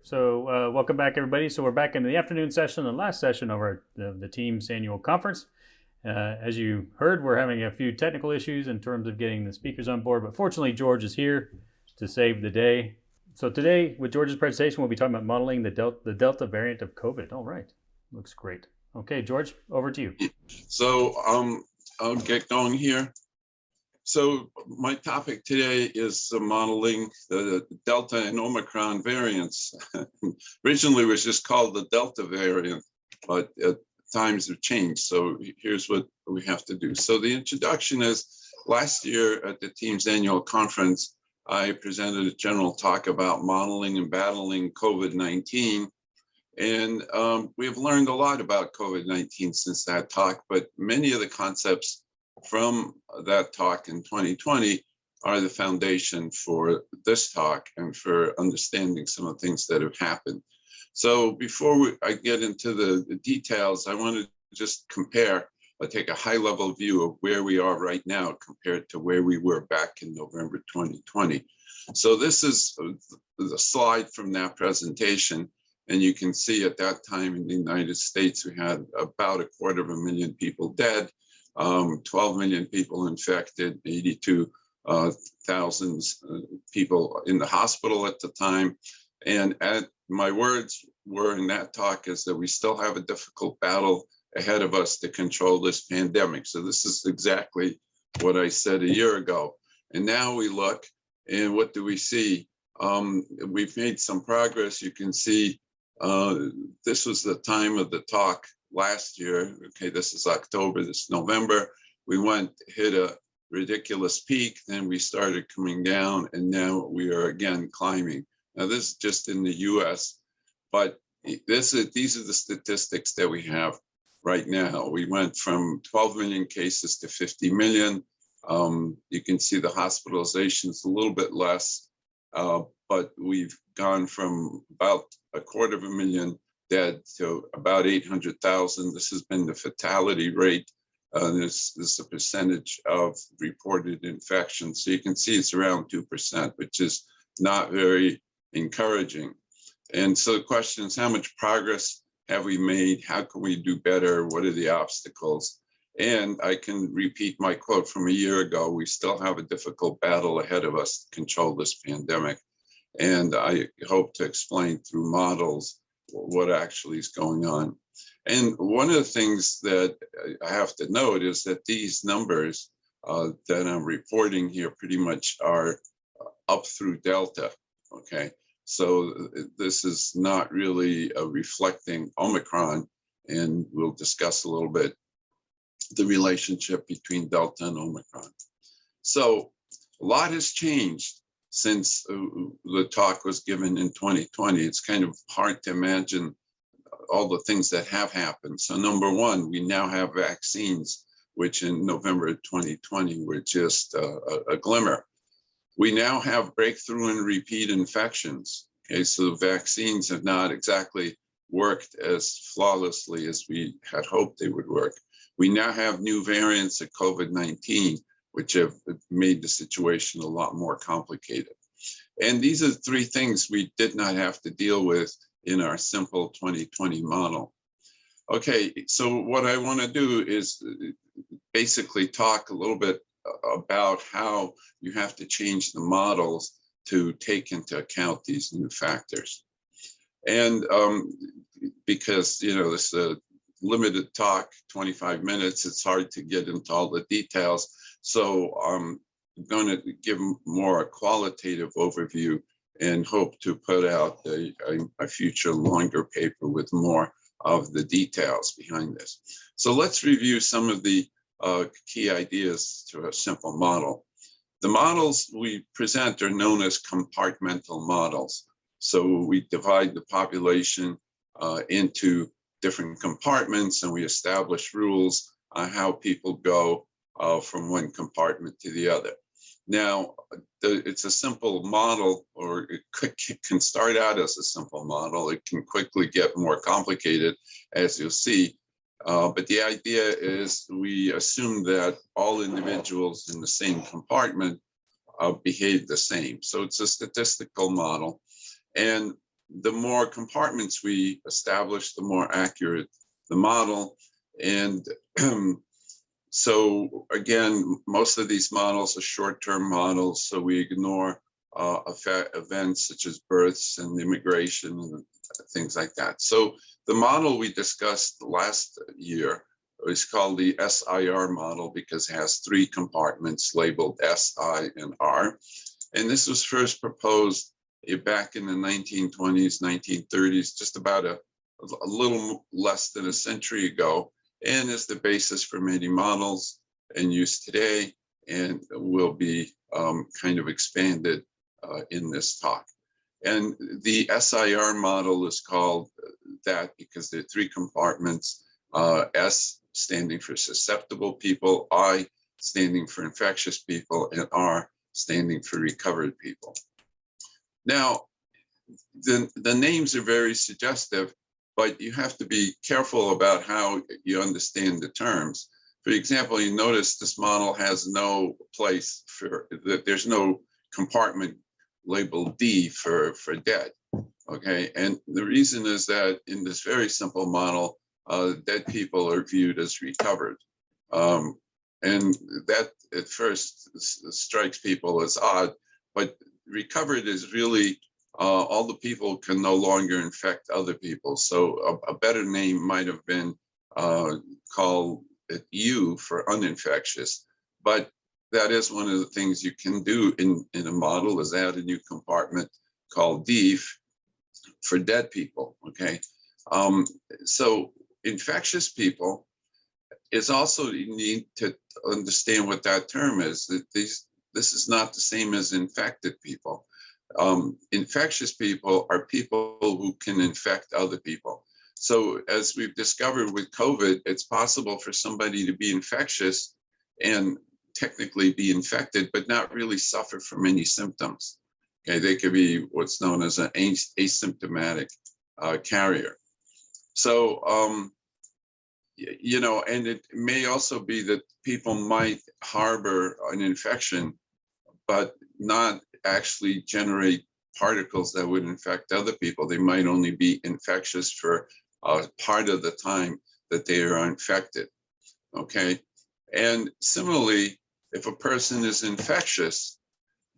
So welcome back, everybody. So we're back in the afternoon session, the last session of the TIEMS annual conference. As you heard, we're having a few technical issues in terms of getting the speakers on board, but fortunately, George is here to save the day. So today, with George's presentation, we'll be talking about modeling the Delta variant of COVID. All right, looks great. Okay, George, over to you. So I'll get going here. So my topic today is modeling the Delta and Omicron variants. Originally, it was just called the Delta variant, but times have changed. So here's what we have to do. So the introduction is, last year at the TIEMS annual conference, I presented a general talk about modeling and battling COVID-19. And we've learned a lot about COVID-19 since that talk, but many of the concepts from that talk in 2020 are the foundation for this talk and for understanding some of the things that have happened. So before I get into the details, I want to just compare, take a high-level view of where we are right now compared to where we were back in November 2020. So this is the slide from that presentation. And you can see at that time in the United States, we had about 250,000 people dead, 12 million people infected, 82,000 people in the hospital at the time. And my words were in that talk is that we still have a difficult battle ahead of us to control this pandemic. So this is exactly what I said a year ago. And now we look, and what do we see? We've made some progress. You can see this was the time of the talk last year. Okay, this is October, this is November. We hit a ridiculous peak, then we started coming down, and now we are again climbing. Now this is just in the US, but these are the statistics that we have right now. We went from 12 million cases to 50 million. You can see the hospitalizations a little bit less, but we've gone from about 250,000 dead to about 800,000. This has been the fatality rate. This is the percentage of reported infections. So you can see it's around 2%, which is not very encouraging. And so the question is, how much progress have we made? How can we do better? What are the obstacles? And I can repeat my quote from a year ago: we still have a difficult battle ahead of us to control this pandemic. And I hope to explain through models what actually is going on. And one of the things that I have to note is that these numbers that I'm reporting here pretty much are up through Delta, okay? So this is not really reflecting Omicron, and we'll discuss a little bit the relationship between Delta and Omicron. So a lot has changed since the talk was given in 2020. It's kind of hard to imagine all the things that have happened. So number one, we now have vaccines, which in November 2020 were just a glimmer. We now have breakthrough and repeat infections. Okay, so vaccines have not exactly worked as flawlessly as we had hoped they would work. We now have new variants of COVID-19, which have made the situation a lot more complicated. And these are three things we did not have to deal with in our simple 2020 model. Okay, so what I want to do is basically talk a little bit about how you have to change the models to take into account these new factors. And because, you know, this is a limited talk, 25 minutes, it's hard to get into all the details. So I'm going to give more a qualitative overview and hope to put out a future longer paper with more of the details behind this. So let's review some of the key ideas to a simple model. The models we present are known as compartmental models. So we divide the population into different compartments, and we establish rules on how people go from one compartment to the other. Now, it's a simple model, or it can start out as a simple model. It can quickly get more complicated, as you'll see. But the idea is we assume that all individuals in the same compartment behave the same. So it's a statistical model. And the more compartments we establish, the more accurate the model. And so again, most of these models are short-term models, so we ignore events such as births and immigration and things like that. So the model we discussed last year is called the SIR model because it has three compartments labeled S, I, and R. And this was first proposed back in the 1920s, 1930s, just about a little less than a century ago, and is the basis for many models in use today, and will be kind of expanded in this talk. And the SIR model is called that because there are three compartments, S standing for susceptible people, I standing for infectious people, and R standing for recovered people. Now, the names are very suggestive, but you have to be careful about how you understand the terms. For example, you notice this model has no place for, there's no compartment labeled D for dead, okay? And the reason is that in this very simple model, dead people are viewed as recovered. And that at first strikes people as odd, but recovered is really all the people can no longer infect other people. So a better name might have been called U for uninfectious, but that is one of the things you can do in a model is add a new compartment called D for dead people, okay? So infectious people is also, you need to understand what that term is. That this is not the same as infected people. Infectious people are people who can infect other people. So as we've discovered with COVID, it's possible for somebody to be infectious and technically be infected, but not really suffer from any symptoms. Okay, they could be what's known as an asymptomatic carrier. So, you know, and it may also be that people might harbor an infection, but not actually generate particles that would infect other people. They might only be infectious for part of the time that they are infected, okay? And similarly, if a person is infectious,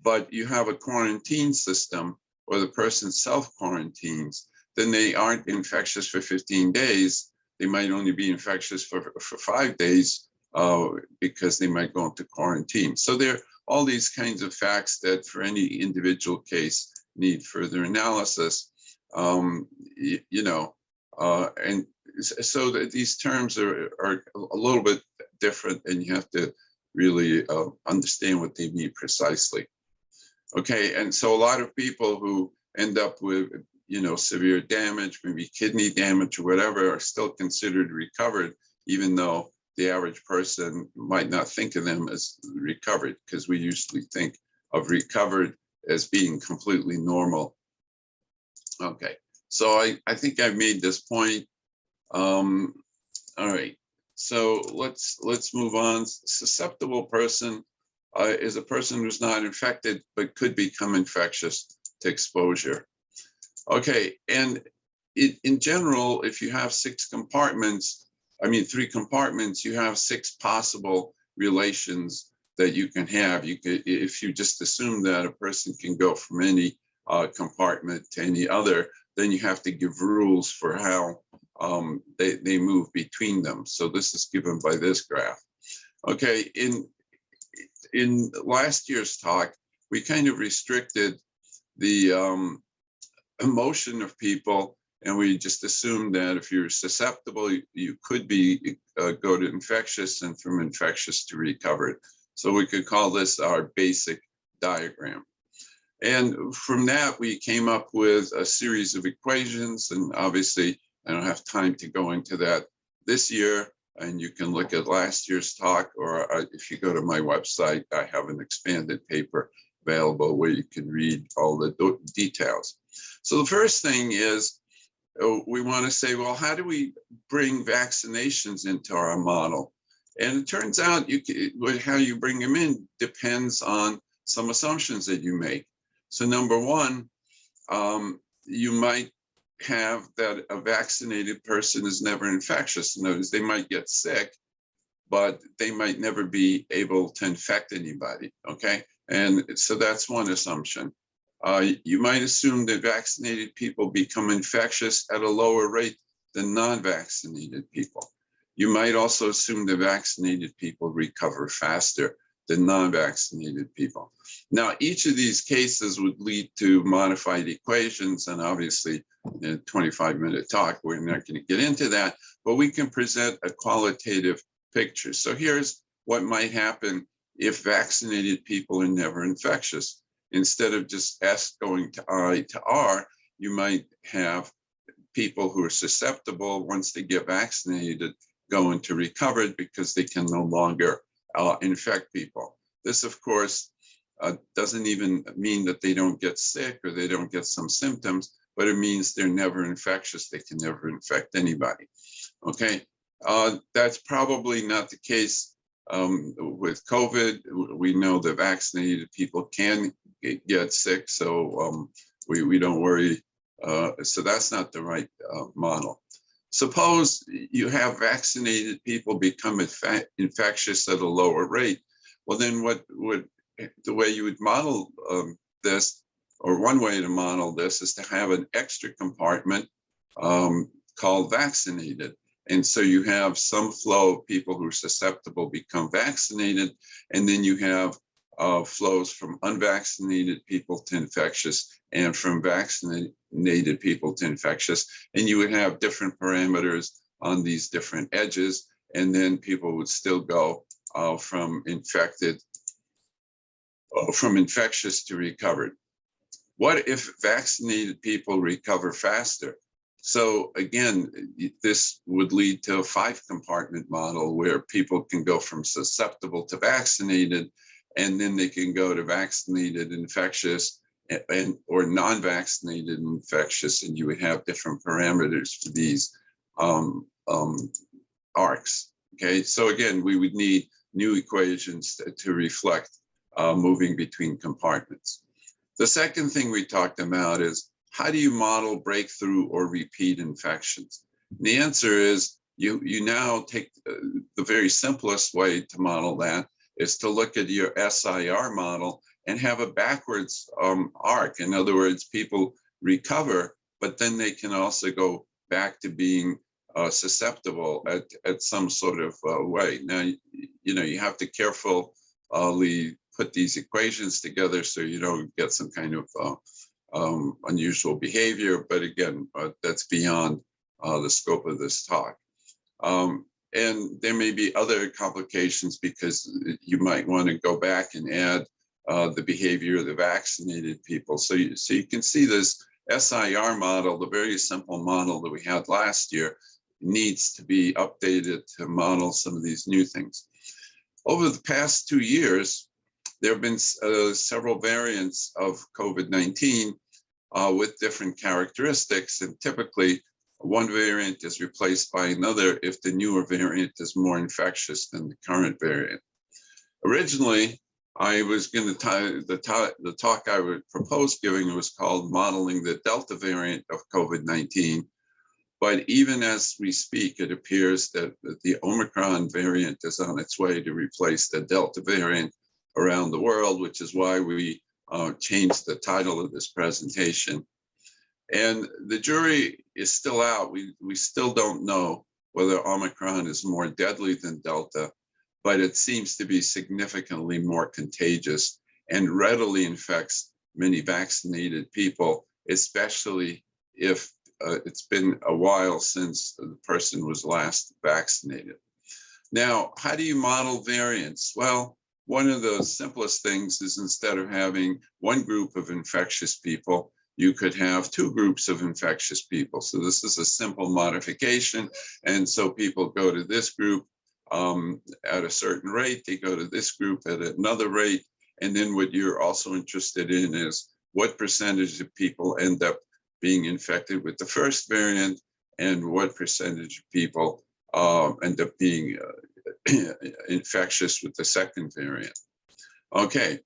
but you have a quarantine system or the person self-quarantines, then they aren't infectious for 15 days. They might only be infectious for 5 days because they might go into quarantine. So there are all these kinds of facts that for any individual case need further analysis, you know, and so that these terms are a little bit different, and you have to really understand what they mean precisely. Okay, and so a lot of people who end up with, you know, severe damage, maybe kidney damage or whatever, are still considered recovered, even though the average person might not think of them as recovered, because we usually think of recovered as being completely normal. Okay, so I think I've made this point. All right, so let's move on. Susceptible person is a person who's not infected but could become infectious to exposure. Okay, and in general, if you have 6 compartments, I mean 3 compartments, you have 6 possible relations that you can have. You could, if you just assume that a person can go from any compartment to any other, then you have to give rules for how they move between them. So this is given by this graph. Okay, in last year's talk, we kind of restricted the emotion of people, and we just assumed that if you're susceptible, you could be go to infectious, and from infectious to recovered. So we could call this our basic diagram. And from that, we came up with a series of equations, and obviously I don't have time to go into that this year, and you can look at last year's talk, or if you go to my website, I have an expanded paper available where you can read all the details. So the first thing is, we want to say, well, how do we bring vaccinations into our model? And it turns out how you bring them in depends on some assumptions that you make. So number one, you might have that a vaccinated person is never infectious. In other words, they might get sick, but they might never be able to infect anybody, okay? And so that's one assumption. You might assume that vaccinated people become infectious at a lower rate than non-vaccinated people. You might also assume that vaccinated people recover faster than non-vaccinated people. Now, each of these cases would lead to modified equations, and obviously in a 25-minute talk, we're not going to get into that, but we can present a qualitative picture. So here's what might happen if vaccinated people are never infectious. Instead of just S going to I to R, you might have people who are susceptible, once they get vaccinated, go into recovered because they can no longer infect people. This, of course, doesn't even mean that they don't get sick or they don't get some symptoms, but it means they're never infectious. They can never infect anybody. Okay, that's probably not the case with COVID. We know that vaccinated people can get sick, so we don't worry. So that's not the right model. Suppose you have vaccinated people become infectious at a lower rate. Well, then what would the way you would model this, or one way to model this, is to have an extra compartment called vaccinated. And so you have some flow of people who are susceptible become vaccinated, and then you have flows from unvaccinated people to infectious and from vaccinated people to infectious. And you would have different parameters on these different edges, and then people would still go from infectious to recovered. What if vaccinated people recover faster? So again, this would lead to a 5-compartment model where people can go from susceptible to vaccinated, and then they can go to vaccinated, infectious, or non-vaccinated infectious, and you would have different parameters for these arcs. Okay, so again, we would need new equations to reflect moving between compartments. The second thing we talked about is, how do you model breakthrough or repeat infections? And the answer is you now take the very simplest way to model that is to look at your SIR model and have a backwards arc. In other words, people recover, but then they can also go back to being susceptible at some sort of way. Now, you have to carefully put these equations together so you don't get some kind of unusual behavior, but again, that's beyond the scope of this talk. And there may be other complications because you might want to go back and add the behavior of the vaccinated people. So you can see this SIR model, the very simple model that we had last year, needs to be updated to model some of these new things. Over the past 2 years, there have been several variants of COVID-19 with different characteristics, and typically one variant is replaced by another if the newer variant is more infectious than the current variant. Originally, I was going to the talk I would propose giving was called Modeling the Delta variant of COVID-19. But even as we speak, it appears that the Omicron variant is on its way to replace the Delta variant around the world, which is why we changed the title of this presentation. And the jury is still out. We still don't know whether Omicron is more deadly than Delta, but it seems to be significantly more contagious and readily infects many vaccinated people, especially if it's been a while since the person was last vaccinated. Now, how do you model variants? Well, one of the simplest things is, instead of having one group of infectious people, you could have 2 groups of infectious people. So this is a simple modification. And so people go to this group at a certain rate, they go to this group at another rate. And then what you're also interested in is what percentage of people end up being infected with the first variant, and what percentage of people end up being infectious with the second variant. Okay,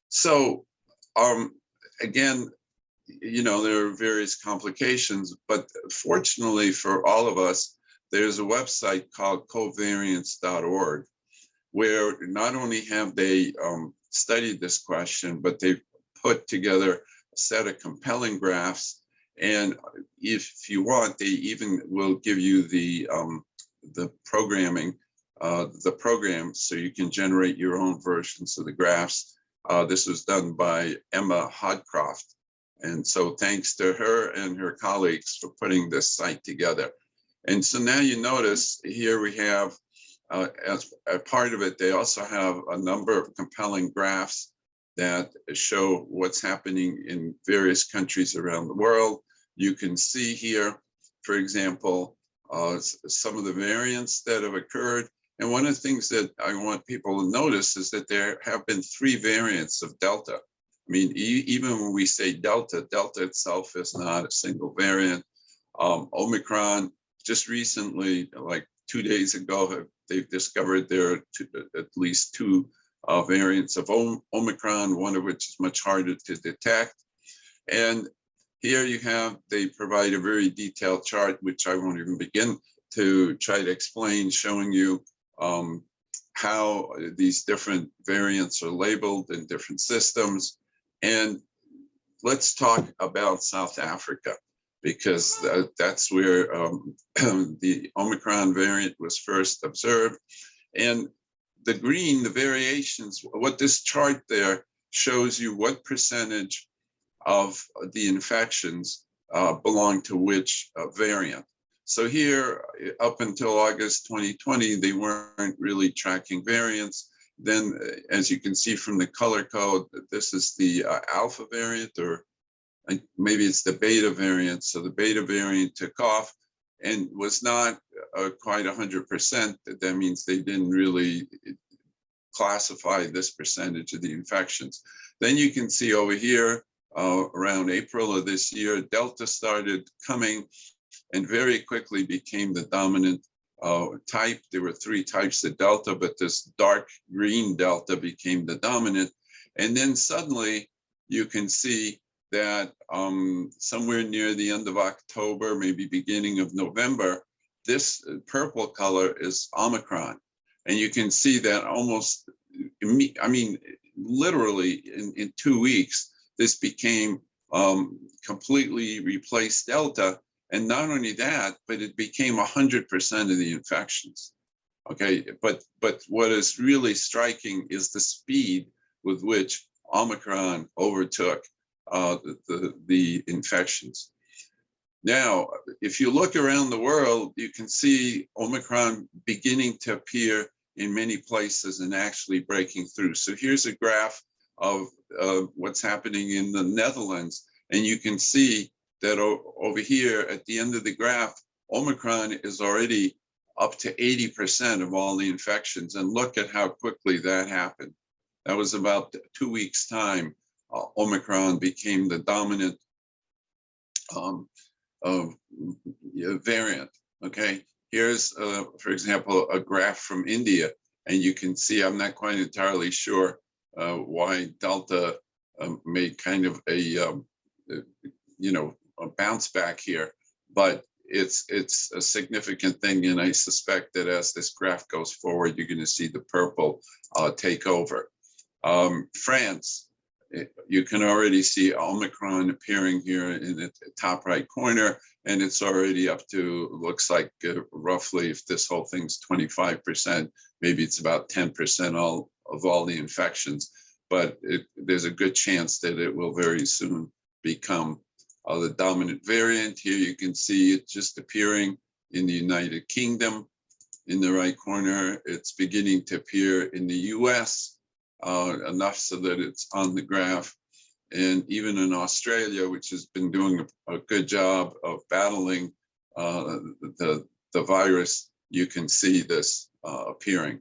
so again, there are various complications, but fortunately for all of us, there's a website called covariance.org, where not only have they studied this question, but they've put together a set of compelling graphs. And if you want, they even will give you the programming, the program, so you can generate your own versions of the graphs. This was done by Emma Hodcroft. And so thanks to her and her colleagues for putting this site together. And so now you notice here we have, as a part of it, they also have a number of compelling graphs that show what's happening in various countries around the world. You can see here, for example, some of the variants that have occurred. And one of the things that I want people to notice is that there have been 3 variants of Delta. I mean, even when we say Delta, Delta itself is not a single variant. Omicron, just recently, like 2 days ago, they've discovered there are at least 2 variants of Omicron, one of which is much harder to detect. And here you have, they provide a very detailed chart, which I won't even begin to try to explain, showing you how these different variants are labeled in different systems. And let's talk about South Africa, because that's where the Omicron variant was first observed. And the green, the variations, what this chart there shows you what percentage of the infections belong to which variant. So here, up until August 2020, they weren't really tracking variants. Then, as you can see from the color code, this is the alpha variant, or maybe it's the beta variant. So the beta variant took off and was not quite 100%. That means they didn't really classify this percentage of the infections. Then you can see over here, around April of this year, Delta started coming and very quickly became the dominant type. There were 3 types of Delta, but this dark green Delta became the dominant. And then suddenly you can see that somewhere near the end of October, maybe beginning of November, this purple color is Omicron. And you can see that almost, I mean, literally in 2 weeks, this became completely replaced Delta. And not only that, but it became 100% of the infections. Okay, but what is really striking is the speed with which Omicron overtook the infections. Now, if you look around the world, you can see Omicron beginning to appear in many places and actually breaking through. So here's a graph of what's happening in the Netherlands, and you can see that over here at the end of the graph, Omicron is already up to 80% of all the infections. And look at how quickly that happened. That was about 2 weeks' time. Omicron became the dominant variant. Okay, here's, for example, a graph from India, and you can see, I'm not quite entirely sure why Delta made kind of a bounce back here, but it's a significant thing, and I suspect that as this graph goes forward, you're going to see the purple take over. France, you can already see Omicron appearing here in the top right corner, and it's already up to, looks like roughly, if this whole thing's 25%, maybe it's about 10% of all the infections, but there's a good chance that it will very soon become the dominant variant. Here you can see it just appearing in the United Kingdom in the right corner. It's beginning to appear in the US, enough so that it's on the graph. And even in Australia, which has been doing a good job of battling the virus, you can see this appearing.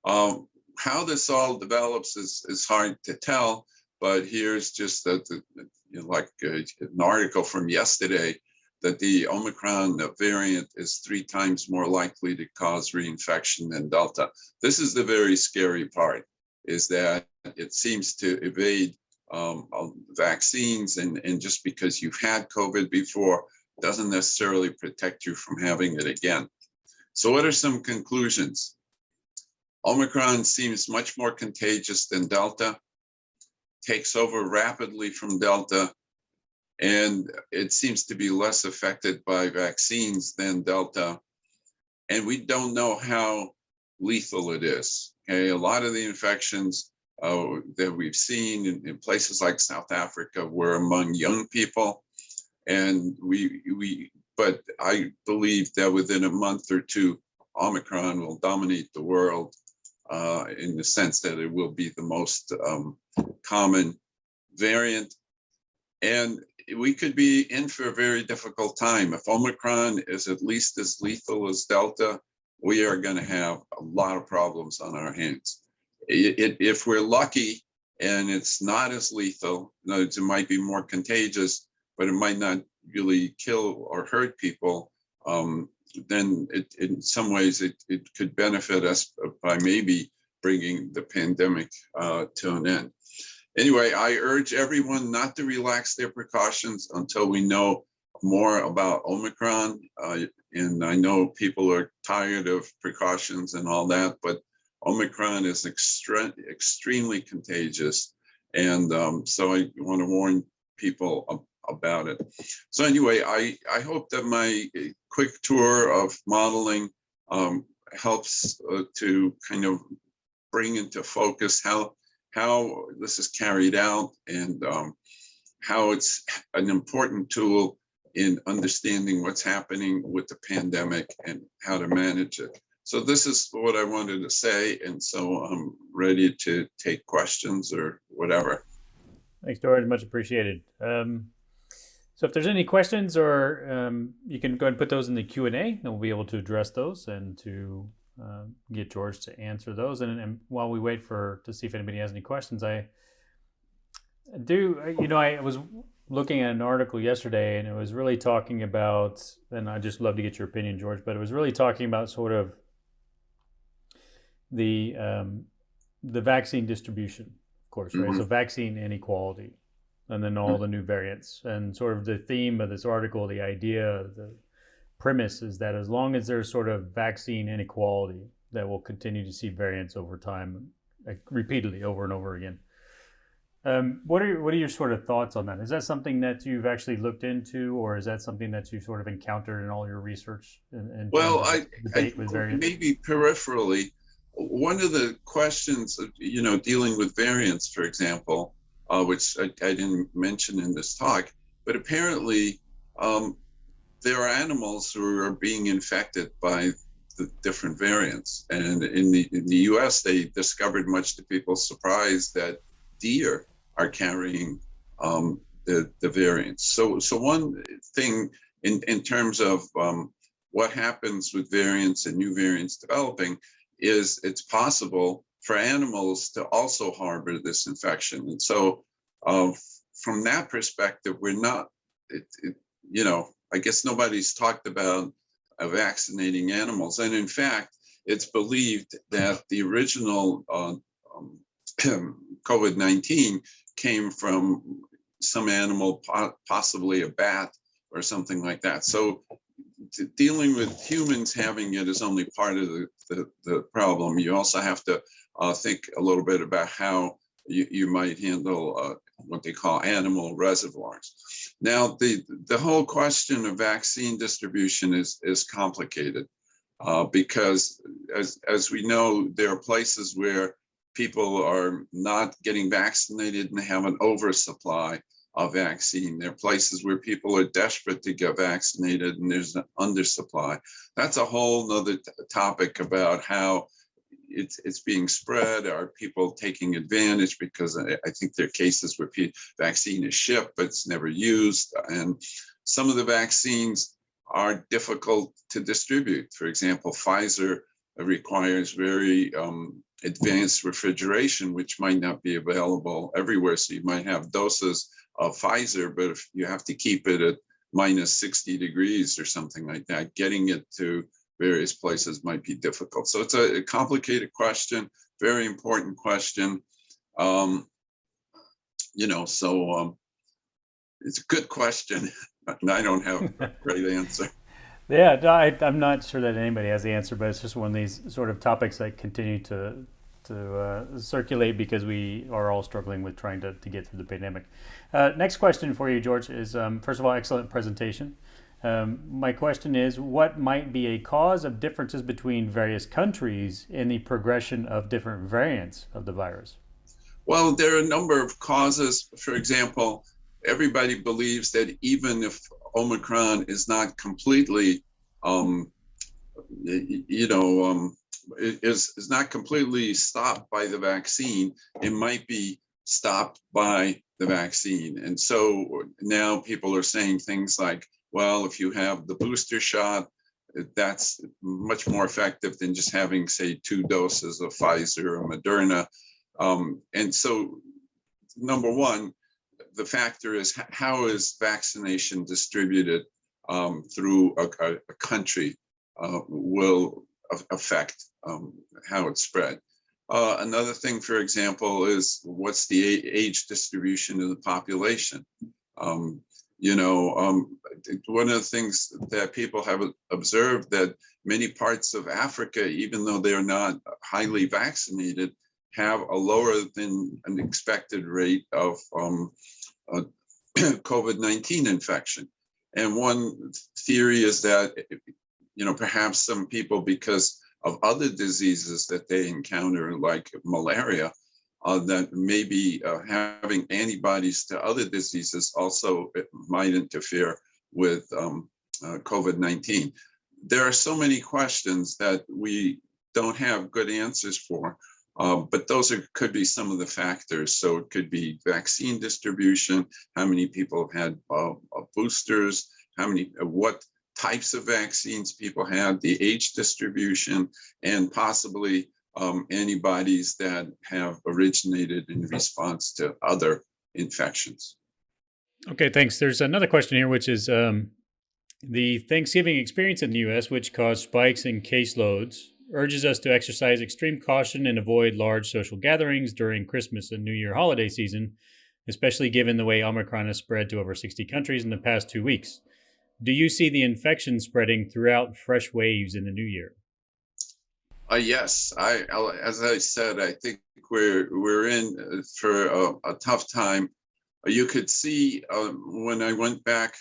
How this all develops is hard to tell, but here's just like an article from yesterday that the Omicron variant is 3 times more likely to cause reinfection than Delta. This is the very scary part, is that it seems to evade vaccines, and just because you've had COVID before doesn't necessarily protect you from having it again. So what are some conclusions? Omicron seems much more contagious than Delta, takes over rapidly from Delta, and it seems to be less affected by vaccines than Delta. And we don't know how lethal it is. Okay, a lot of the infections that we've seen in places like South Africa were among young people, and but I believe that within a month or two, Omicron will dominate the world in the sense that it will be the most common variant. And we could be in for a very difficult time. If Omicron is at least as lethal as Delta, we are going to have a lot of problems on our hands. If we're lucky and it's not as lethal, in other words, it might be more contagious, but it might not really kill or hurt people, then in some ways it could benefit us by maybe bringing the pandemic to an end. Anyway, I urge everyone not to relax their precautions until we know more about Omicron. And I know people are tired of precautions and all that, but Omicron is extremely contagious. And so I want to warn people about it. So anyway, I hope that my quick tour of modeling helps to kind of bring into focus how this is carried out and how it's an important tool in understanding what's happening with the pandemic and how to manage it. So this is what I wanted to say, and so I'm ready to take questions or whatever. Thanks, George. Much appreciated. So if there's any questions, or you can go ahead and put those in the Q&A, and we'll be able to address those and to get George to answer those. And while we wait to see if anybody has any questions, I was looking at an article yesterday, and it was really talking about, and I'd just love to get your opinion, George, but it was really talking about sort of the vaccine distribution, of course, right? Mm-hmm. So vaccine inequality, and then all the new variants, and sort of the theme of this article, the idea, the premise is that as long as there's sort of vaccine inequality, that we'll continue to see variants over time, like repeatedly over and over again. What are your sort of thoughts on that? Is that something that you've actually looked into, or is that something that you sort of encountered in all your research? Well, I maybe peripherally, one of the questions, dealing with variants, for example, which I didn't mention in this talk, but apparently there are animals who are being infected by the different variants. And in the US, they discovered, much to people's surprise, that deer are carrying the variants. So one thing in terms of what happens with variants and new variants developing is it's possible for animals to also harbor this infection. And so from that perspective, we're not, I guess nobody's talked about vaccinating animals. And in fact, it's believed that the original COVID-19 came from some animal, possibly a bat or something like that. So dealing with humans having it is only part of the problem. You also have to think a little bit about how you might handle what they call animal reservoirs. Now, the whole question of vaccine distribution is complicated because, as we know, there are places where people are not getting vaccinated and have an oversupply of vaccine. There are places where people are desperate to get vaccinated and there's an undersupply. That's a whole nother topic about how it's being spread. Are people taking advantage? Because I think there are cases where vaccine is shipped, but it's never used. And some of the vaccines are difficult to distribute. For example, Pfizer requires very advanced refrigeration, which might not be available everywhere. So you might have doses of Pfizer, but if you have to keep it at minus 60 degrees or something like that, getting it to various places might be difficult. So it's a complicated question, very important question. So it's a good question, and I don't have a great answer. Yeah, no, I'm not sure that anybody has the answer, but it's just one of these sort of topics that continue to circulate because we are all struggling with trying to get through the pandemic. Next question for you, George, is first of all, excellent presentation. My question is, what might be a cause of differences between various countries in the progression of different variants of the virus? Well, there are a number of causes. For example, everybody believes that even if Omicron is not completely, um, is not completely stopped by the vaccine, it might be stopped by the vaccine. And so now people are saying things like, well, if you have the booster shot, that's much more effective than just having, say, 2 doses of Pfizer or Moderna. And so, number one, the factor is how is vaccination distributed through a country will affect how it's spread. Another thing, for example, is what's the age distribution of the population? One of the things that people have observed that many parts of Africa, even though they're not highly vaccinated, have a lower than an expected rate of COVID-19 infection. And one theory is that, perhaps some people, because of other diseases that they encounter, like malaria, that maybe having antibodies to other diseases also might interfere with COVID-19. There are so many questions that we don't have good answers for, but those could be some of the factors. So it could be vaccine distribution, how many people have had boosters, what types of vaccines people have, the age distribution, and possibly antibodies that have originated in response to other infections. Okay, thanks. There's another question here, which is the Thanksgiving experience in the U.S., which caused spikes in caseloads, urges us to exercise extreme caution and avoid large social gatherings during Christmas and New Year holiday season, especially given the way Omicron has spread to over 60 countries in the past 2 weeks. Do you see the infection spreading throughout fresh waves in the new year? Yes, as I said, I think we're in for a tough time. You could see when I went back,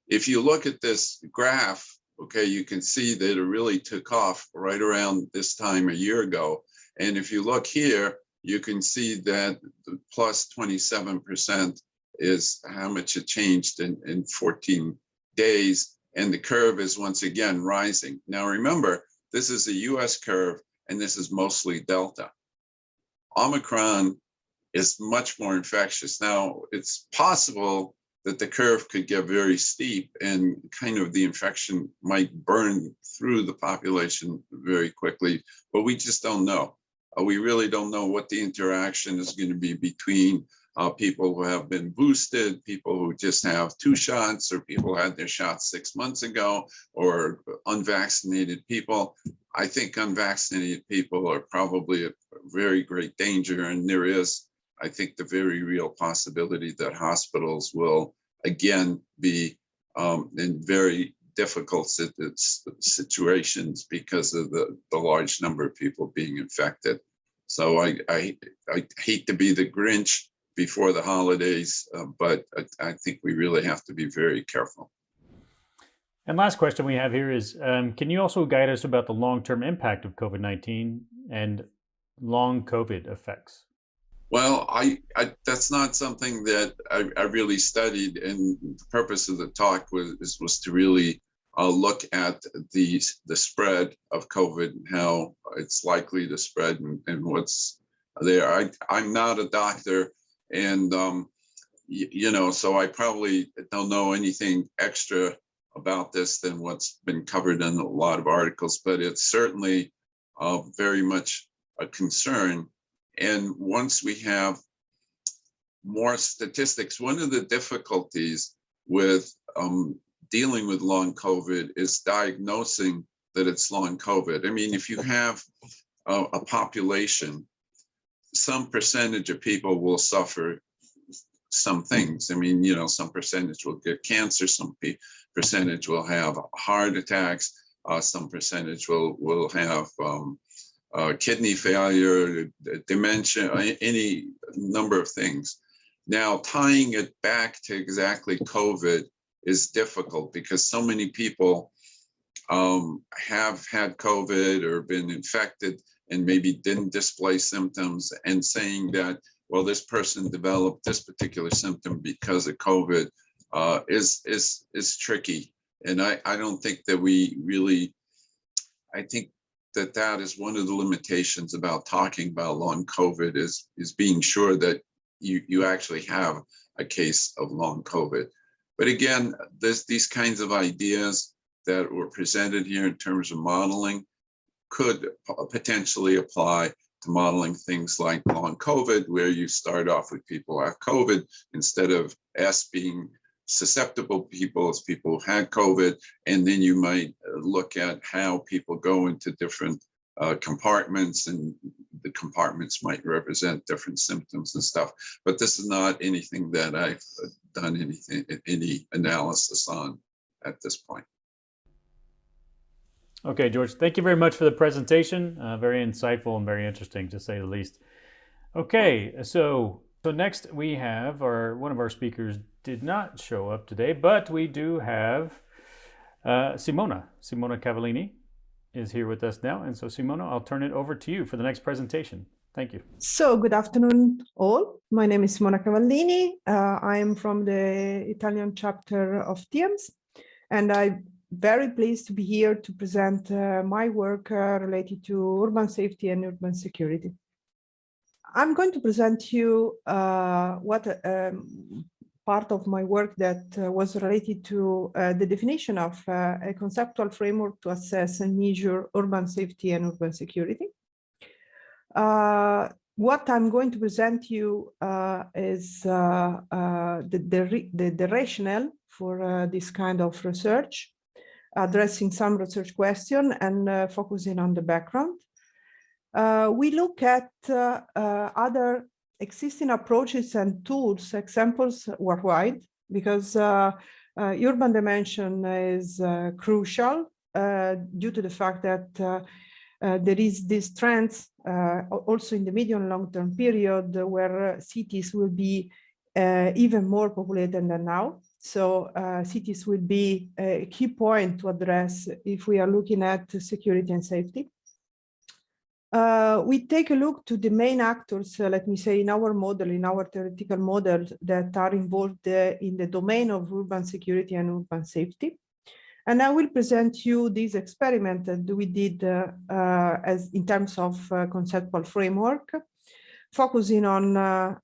if you look at this graph, okay, you can see that it really took off right around this time a year ago. And if you look here, you can see that the plus 27% is how much it changed in 14 days. And the curve is once again rising. Now, remember, this is a US curve, and this is mostly Delta. Omicron is much more infectious. Now, it's possible that the curve could get very steep and kind of the infection might burn through the population very quickly, but we just don't know. We really don't know what the interaction is going to be between people who have been boosted, people who just have 2 shots, or people who had their shots 6 months ago, or unvaccinated people. I think unvaccinated people are probably a very great danger, and there is, I think, the very real possibility that hospitals will again be in very difficult situations because of the large number of people being infected. So I hate to be the Grinch before the holidays, but I think we really have to be very careful. And last question we have here is, can you also guide us about the long-term impact of COVID-19 and long COVID effects? Well, that's not something that I really studied, and the purpose of the talk was to really look at the spread of COVID and how it's likely to spread and what's there. I'm not a doctor, and so I probably don't know anything extra about this than what's been covered in a lot of articles, but it's certainly very much a concern. And once we have more statistics, one of the difficulties with dealing with long COVID is diagnosing that it's long COVID. I mean, if you have a population, some percentage of people will suffer some things. I mean, you know, some percentage will get cancer, some percentage will have heart attacks, some percentage will have kidney failure, dementia, any number of things. Now, tying it back to exactly COVID is difficult because so many people have had COVID or been infected and maybe didn't display symptoms, and saying that, well, this person developed this particular symptom because of COVID is tricky. And I don't think that we really, I think that is one of the limitations about talking about long COVID is being sure that you actually have a case of long COVID. But again, these kinds of ideas that were presented here in terms of modeling could potentially apply to modeling things like long COVID, where you start off with people who have COVID instead of S being susceptible people as people who had COVID, and then you might look at how people go into different compartments, and the compartments might represent different symptoms and stuff. But this is not anything that I've done any analysis on at this point. Okay, George, thank you very much for the presentation. Very insightful and very interesting, to say the least. Okay, so next we have one of our speakers did not show up today, but we do have Simona Cavallini is here with us now. And so Simona, I'll turn it over to you for the next presentation. Thank you. So good afternoon all. My name is Simona Cavallini. I am from the Italian chapter of TIEMS, and I'm very pleased to be here to present my work related to urban safety and urban security. I'm going to present you part of my work that was related to the definition of a conceptual framework to assess and measure urban safety and urban security. What I'm going to present you is the rationale for this kind of research, addressing some research question and focusing on the background. We look at other existing approaches and tools, examples worldwide, because urban dimension is crucial due to the fact that there is this trends also in the medium long-term period where cities will be even more populated than now. So cities will be a key point to address if we are looking at security and safety. We take a look to the main actors, let me say, in our model, in our theoretical model, that are involved in the domain of urban security and urban safety. And I will present you this experiment that we did as in terms of conceptual framework, focusing on a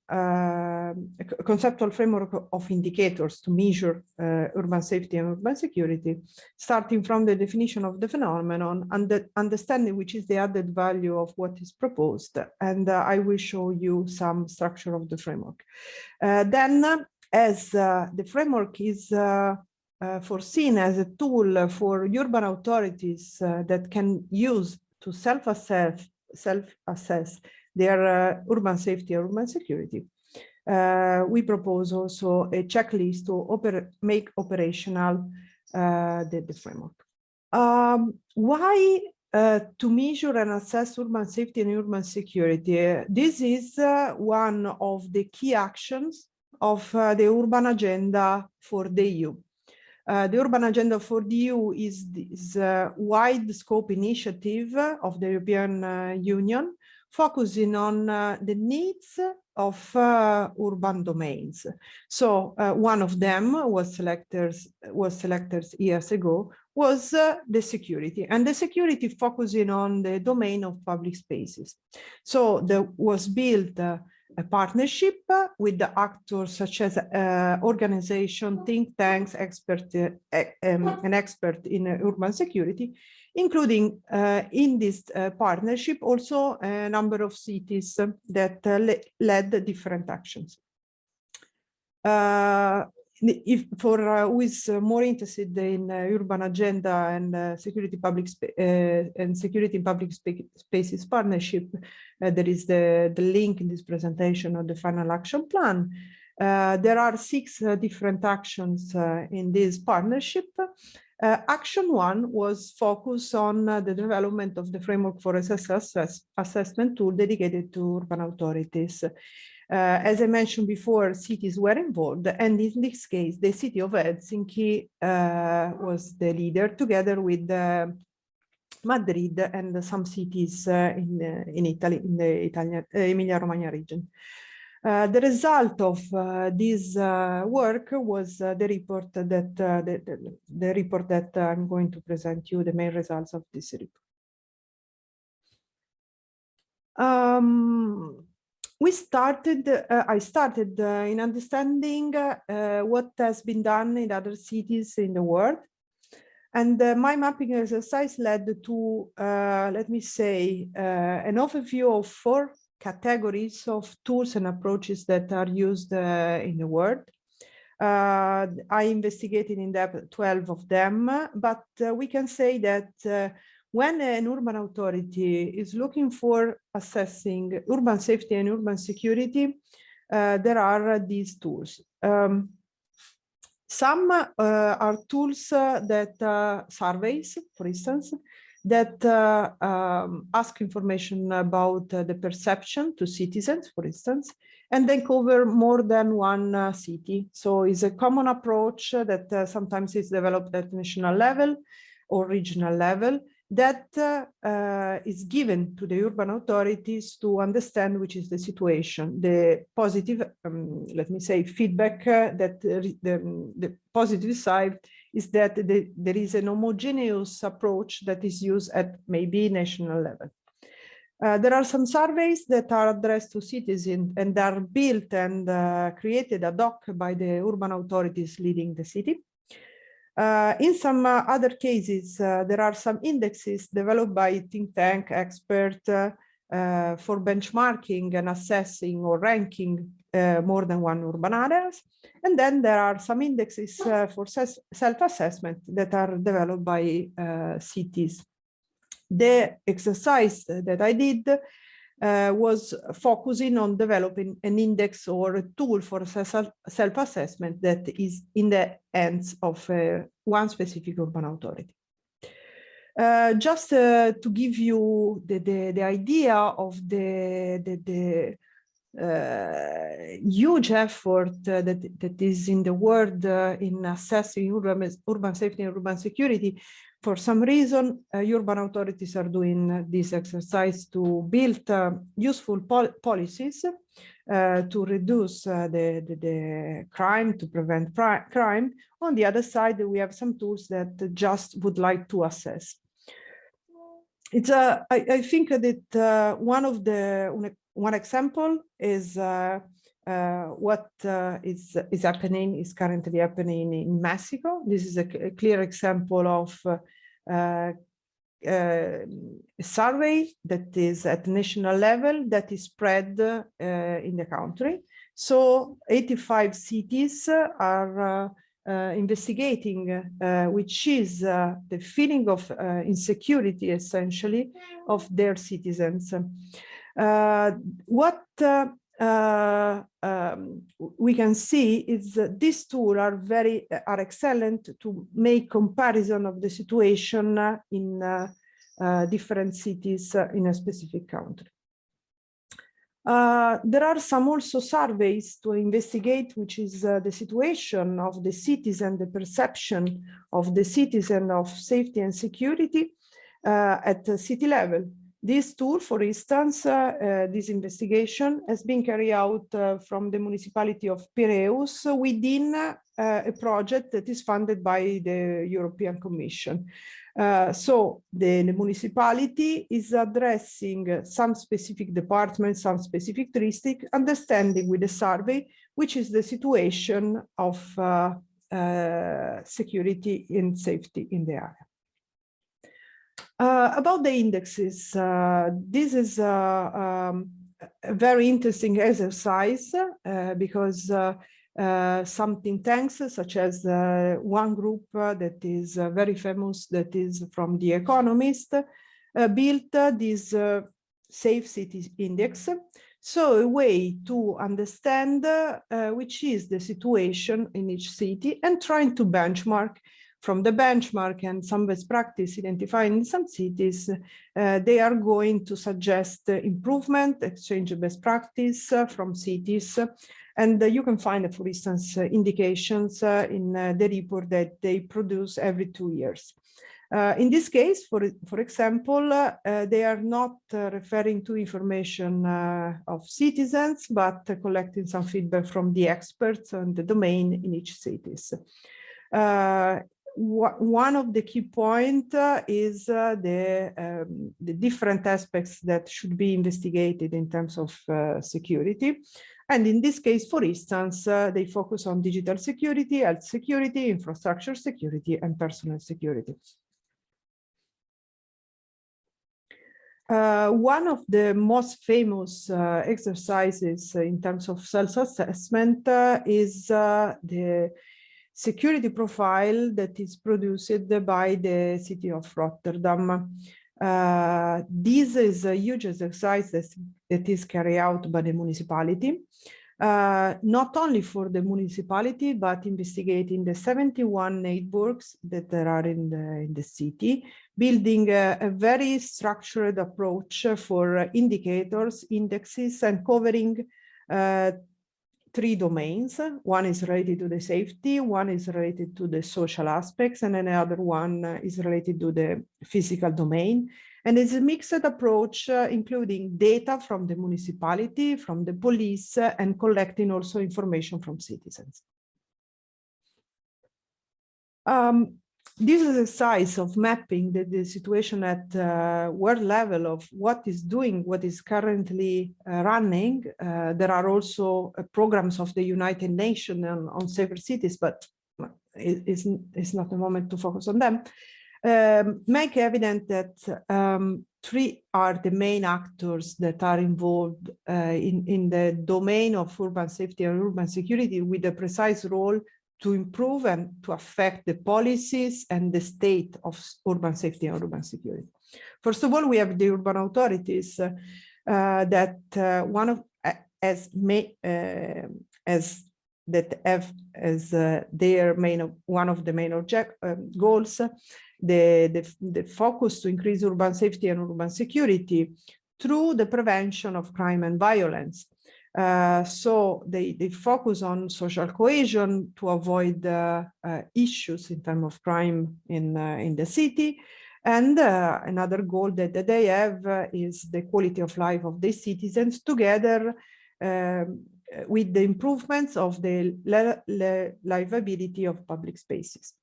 conceptual framework of indicators to measure urban safety and urban security, starting from the definition of the phenomenon and the understanding which is the added value of what is proposed. And I will show you some structure of the framework. Then, as the framework is foreseen as a tool for urban authorities that can use to self-assess their urban safety or urban security. We propose also a checklist to make operational the framework. Why to measure and assess urban safety and urban security? This is one of the key actions of the urban agenda for the EU. The urban agenda for the EU is this wide scope initiative of the European Union, focusing on the needs of urban domains. So one of them was selected years ago, was the security, and the security focusing on the domain of public spaces. So there was built a partnership with the actors such as organization, think tanks, an expert in urban security, including in this partnership also a number of cities that led different actions. If for who is more interested in urban agenda and security in public spaces partnership, there is the link in this presentation of the final action plan. There are 6 different actions in this partnership. Action 1 was focused on the development of the framework for assessment tool dedicated to urban authorities. As I mentioned before, cities were involved, and in this case, the city of Helsinki was the leader, together with Madrid and some cities in Italy, in the Italian Emilia-Romagna region. The result of this work was the report that I'm going to present you, the main results of this report. I started in understanding what has been done in other cities in the world. And my mapping exercise led to, let me say, an overview of 4 categories of tools and approaches that are used in the world. I investigated in depth 12 of them, but we can say that when an urban authority is looking for assessing urban safety and urban security, there are these tools. Some are tools that surveys, for instance, that ask information about the perception to citizens, for instance, and then cover more than one city. So it's a common approach that sometimes is developed at national level or regional level that is given to the urban authorities to understand which is the situation. The positive, let me say, feedback that the positive side is that there is an homogeneous approach that is used at maybe national level. There are some surveys that are addressed to citizens and are built and created ad hoc by the urban authorities leading the city. In some other cases, there are some indexes developed by think tank expert for benchmarking and assessing or ranking more than one urban areas. And then there are some indexes for self-assessment that are developed by cities. The exercise that I did was focusing on developing an index or a tool for self-assessment that is in the hands of one specific urban authority. Just to give you the idea of the huge effort that is in the world in assessing urban safety and urban security, for some reason, urban authorities are doing this exercise to build useful policies to reduce the crime, to prevent crime. On the other side, we have some tools that just would like to assess. It's I think that one example is what is currently happening in Mexico. This is a clear example of a survey that is at national level that is spread in the country. So 85 cities are investigating which is the feeling of insecurity, essentially, of their citizens. What we can see is that these tools are excellent to make comparison of the situation in different cities in a specific country. There are some also surveys to investigate which is the situation of the citizen, the perception of the citizen of safety and security at the city level. This tool, for instance, this investigation has been carried out from the municipality of Piraeus within a project that is funded by the European Commission. So the municipality is addressing some specific department, some specific district, understanding with the survey which is the situation of security and safety in the area. About the indexes, this is a very interesting exercise because some think tanks, such as one group that is very famous, that is from The Economist, built this Safe Cities Index. So a way to understand which is the situation in each city and trying to benchmark. From the benchmark and some best practice identifying in some cities, they are going to suggest improvement, exchange of best practice from cities. And you can find, for instance, indications in the report that they produce every 2 years. In this case, for example, they are not referring to information of citizens, but collecting some feedback from the experts on the domain in each cities. One of the key points is the different aspects that should be investigated in terms of security. And in this case, for instance, they focus on digital security, health security, infrastructure security, and personal security. One of the most famous exercises in terms of self-assessment is the security profile that is produced by the city of Rotterdam. This is a huge exercise that is carried out by the municipality, not only for the municipality, but investigating the 71 neighborhoods that there are in the city, building a very structured approach for indicators, indexes, and covering 3 domains. One is related to the safety, one is related to the social aspects, and another one is related to the physical domain. And it's a mixed approach, including data from the municipality, from the police, and collecting also information from citizens. This exercise of mapping the situation at world level of what is currently running. There are also programs of the United Nations on safer cities, but it's not the moment to focus on them. Make evident that 3 are the main actors that are involved in the domain of urban safety and urban security, with a precise role to improve and to affect the policies and the state of urban safety and urban security. First of all, we have the urban authorities that have as their one of the main goals the focus to increase urban safety and urban security through the prevention of crime and violence. So they focus on social cohesion to avoid issues in terms of crime in the city. And another goal that they have is the quality of life of the citizens, together with the improvements of the livability of public spaces.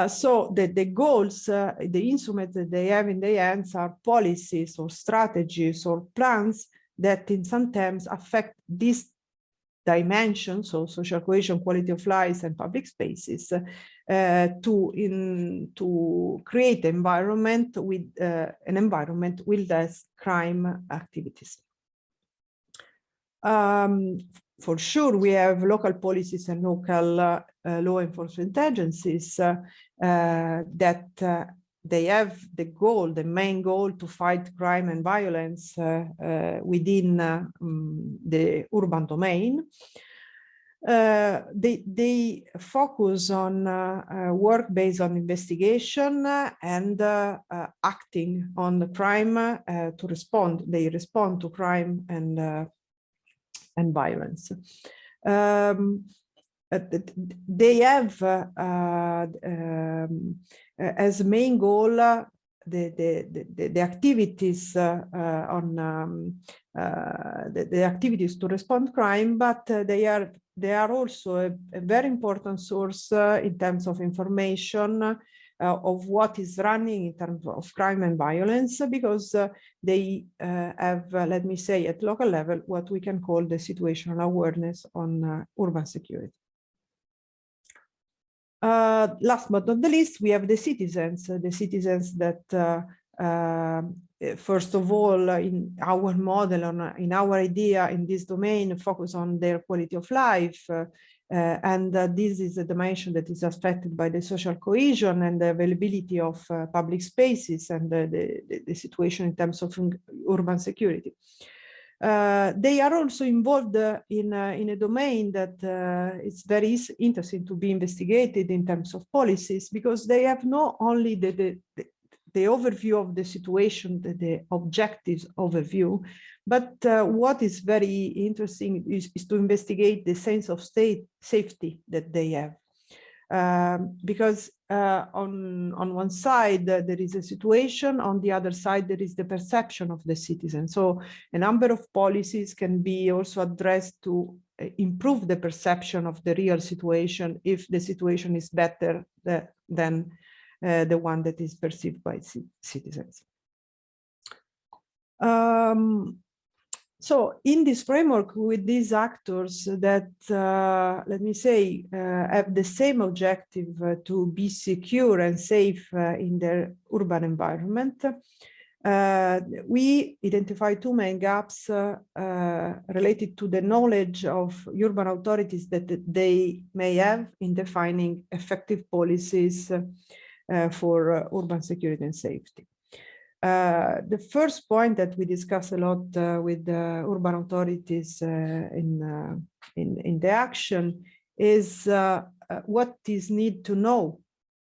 So the goals, the instruments that they have in their hands are policies or strategies or plans that in some terms affect this dimension, so social cohesion, quality of life, and public spaces, to create an environment with less crime activities. For sure, we have local policies and local law enforcement agencies that they have the main goal to fight crime and violence within the urban domain. They focus on work based on investigation and acting on the crime to respond. They respond to crime and violence. They have as main goal the activities the activities to respond crime, but they are also a very important source in terms of information of what is running in terms of crime and violence, because they have, let me say, at local level, what we can call the situational awareness on urban security. Last but not the least, we have the citizens that, first of all, in our model, in our idea in this domain, focus on their quality of life. And this is a dimension that is affected by the social cohesion and the availability of public spaces and the situation in terms of urban security. They are also involved in a domain that is very interesting to be investigated in terms of policies, because they have not only the overview of the situation, the objectives overview, but what is very interesting is to investigate the sense of safety that they have. Because on one side there is a situation, on the other side there is the perception of the citizen. So a number of policies can be also addressed to improve the perception of the real situation if the situation is better than the one that is perceived by citizens. So in this framework, with these actors that, let me say, have the same objective to be secure and safe in their urban environment, we identify two main gaps related to the knowledge of urban authorities that they may have in defining effective policies for urban security and safety. The first point that we discuss a lot with the urban authorities in the action is what is need to know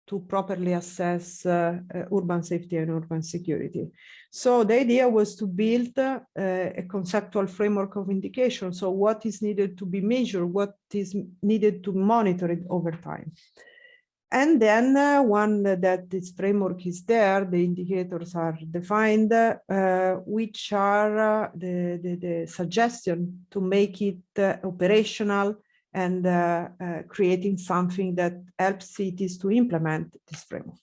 to properly assess urban safety and urban security. So the idea was to build a conceptual framework of indication. So what is needed to be measured, what is needed to monitor it over time. And then one that this framework is there, the indicators are defined, which are the suggestion to make it operational and creating something that helps cities to implement this framework.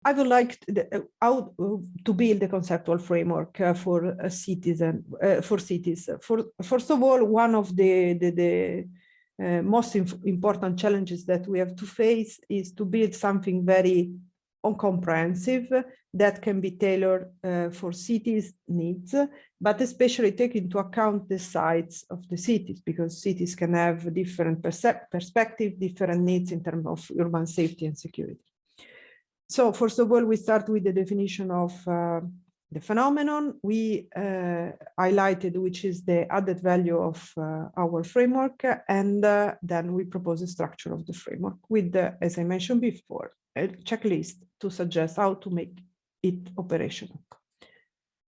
I would like to build a conceptual framework for cities. First of all, one of the most important challenges that we have to face is to build something very comprehensive that can be tailored for cities' needs, but especially take into account the size of the cities, because cities can have different perspectives, different needs in terms of urban safety and security. So first of all, we start with the definition of the phenomenon. We highlighted which is the added value of our framework, and then we propose a structure of the framework with, as I mentioned before, a checklist to suggest how to make it operational.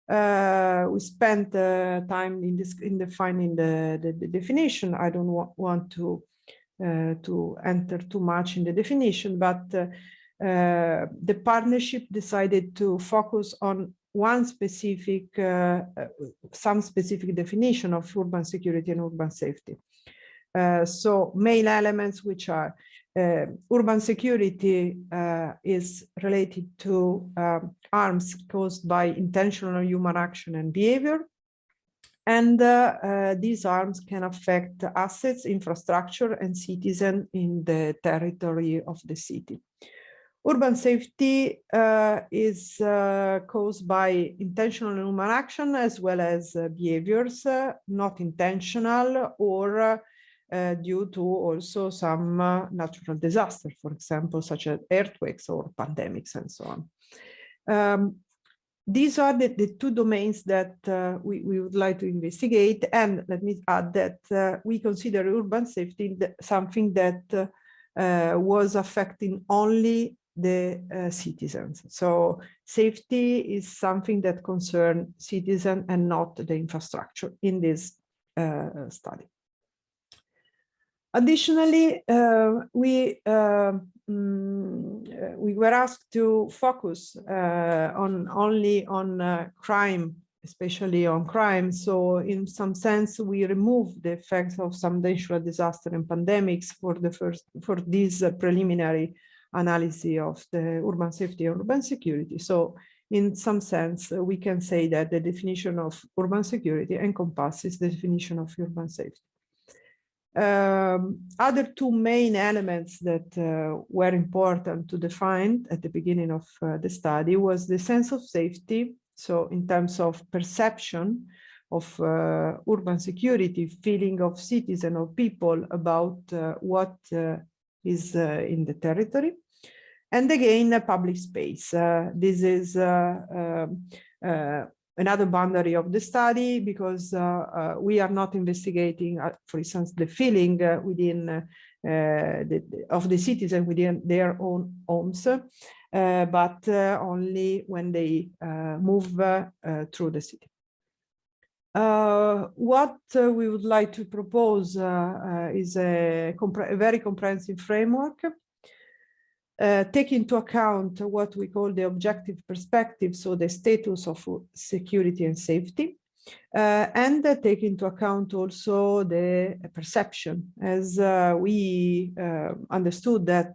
We spent time in defining the definition. I don't want to enter too much in the definition, but the partnership decided to focus on one specific, some specific definition of urban security and urban safety. So main elements, which are urban security is related to harms caused by intentional human action and behavior. And these harms can affect assets, infrastructure, and citizens in the territory of the city. Urban safety is caused by intentional human action as well as behaviors not intentional or due to also some natural disasters, for example, such as earthquakes or pandemics and so on. These are the two domains that we would like to investigate. And let me add that we consider urban safety something that was affecting only the citizens. So safety is something that concerns citizens and not the infrastructure in this study. Additionally, we were asked to focus only on crime, especially on crime. So in some sense, we removed the effects of some natural disaster and pandemics for this preliminary analysis of the urban safety and urban security. So in some sense, we can say that the definition of urban security encompasses the definition of urban safety. Other two main elements that were important to define at the beginning of the study was the sense of safety. So in terms of perception of urban security, feeling of citizens or people about what is in the territory. And again, public space. This is another boundary of the study, because we are not investigating, for instance, the feeling within of the citizen within their own homes, but only when they move through the city. What we would like to propose is a very comprehensive framework, take into account what we call the objective perspective, so the status of security and safety, and take into account also the perception, as we understood that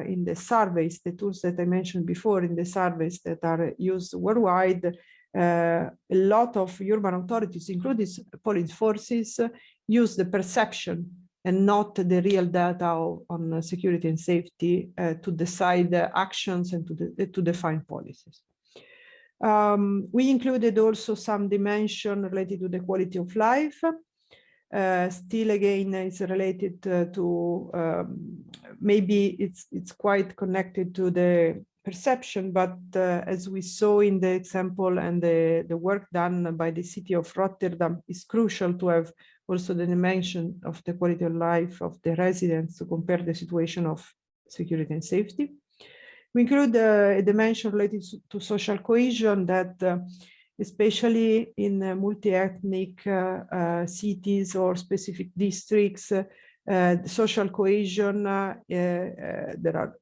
in the surveys, the tools that I mentioned before, in the surveys that are used worldwide, a lot of urban authorities, including police forces, use the perception and not the real data on security and safety to decide actions and to define policies. We included also some dimension related to the quality of life. Still, again, it's related to maybe it's quite connected to the perception, but as we saw in the example and the work done by the city of Rotterdam, is crucial to have also the dimension of the quality of life of the residents to compare the situation of security and safety. We include a dimension related to social cohesion that, especially in multi-ethnic cities or specific districts, social cohesion, there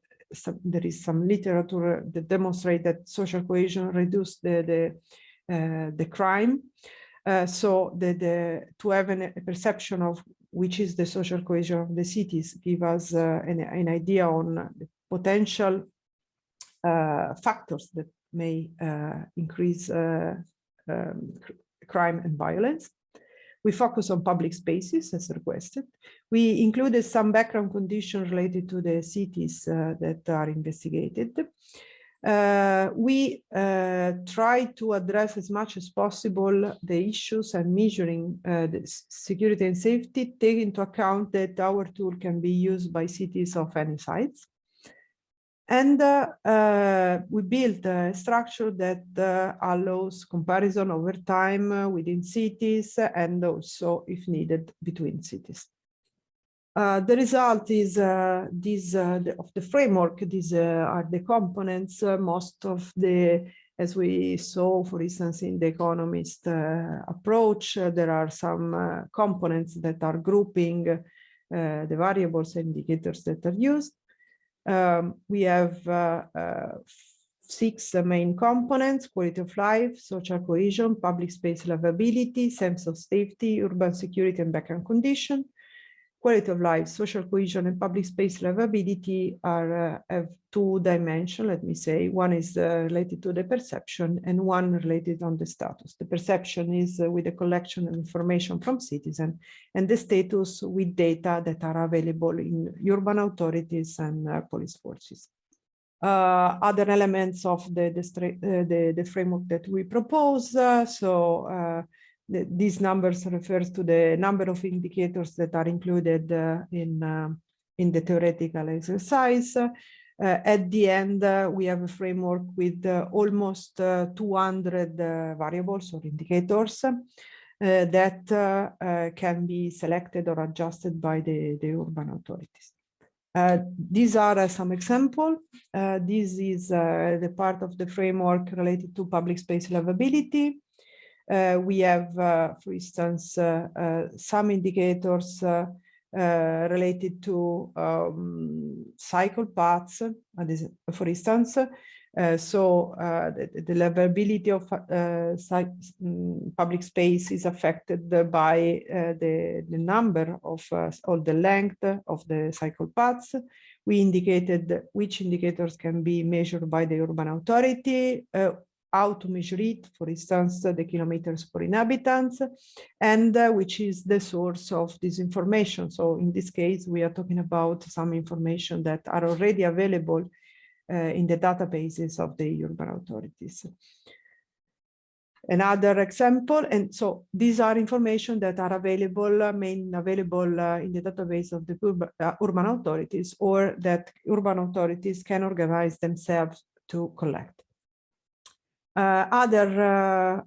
is some literature that demonstrate that social cohesion reduces the crime. So to have a perception of which is the social cohesion of the cities give us an idea on the potential factors that may increase crime and violence. We focus on public spaces as requested. We included some background conditions related to the cities that are investigated. We try to address as much as possible the issues and measuring the security and safety, take into account that our tool can be used by cities of any size. And we built a structure that allows comparison over time within cities and also, if needed, between cities. The result is of the framework. These are the components. Most of the, as we saw, for instance, in the economist approach, there are some components that are grouping the variables and indicators that are used. We have 6 main components: quality of life, social cohesion, public space livability, sense of safety, urban security and background condition. Quality of life, social cohesion and public space livability have 2 dimensions, let me say. One is related to the perception and one related on the status. The perception is with the collection of information from citizens, and the status with data that are available in urban authorities and police forces. Other elements of the framework that we propose, these numbers refers to the number of indicators that are included in the theoretical exercise. At the end, we have a framework with almost 200 variables or indicators that can be selected or adjusted by the urban authorities. These are some examples. This is the part of the framework related to public space livability. We have, for instance, some indicators related to cycle paths, for instance. The livability of public space is affected by the number of or the length of the cycle paths. We indicated which indicators can be measured by the urban authority, how to measure it, for instance, the kilometers per inhabitants, and which is the source of this information. So in this case, we are talking about some information that are already available in the databases of the urban authorities. Another example, and so these are information that are available, mainly available in the database of the urban authorities, or that urban authorities can organize themselves to collect. Other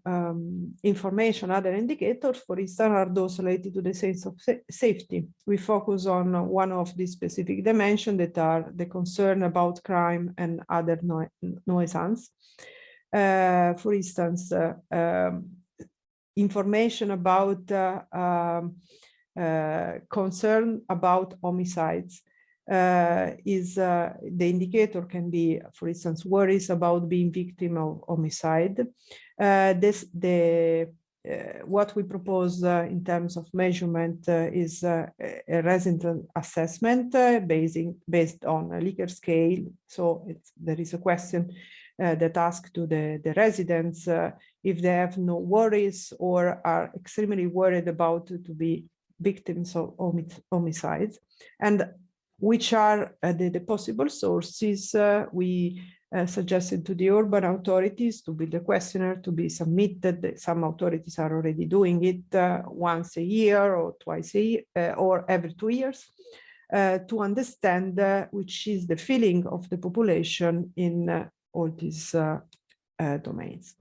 information, other indicators, for instance, are those related to the sense of safety. We focus on one of these specific dimensions that are the concern about crime and other nuisance. For instance, information about concern about homicides. The indicator can be, for instance, worries about being victim of homicide. What we propose in terms of measurement is a resident assessment based on a Likert scale. So there is a question that asks to the residents if they have no worries or are extremely worried about to be victims of homicides, and which are the possible sources. We suggested to the urban authorities to build a questionnaire to be submitted. Some authorities are already doing it once a year or twice a year or every 2 years to understand which is the feeling of the population in all these domains.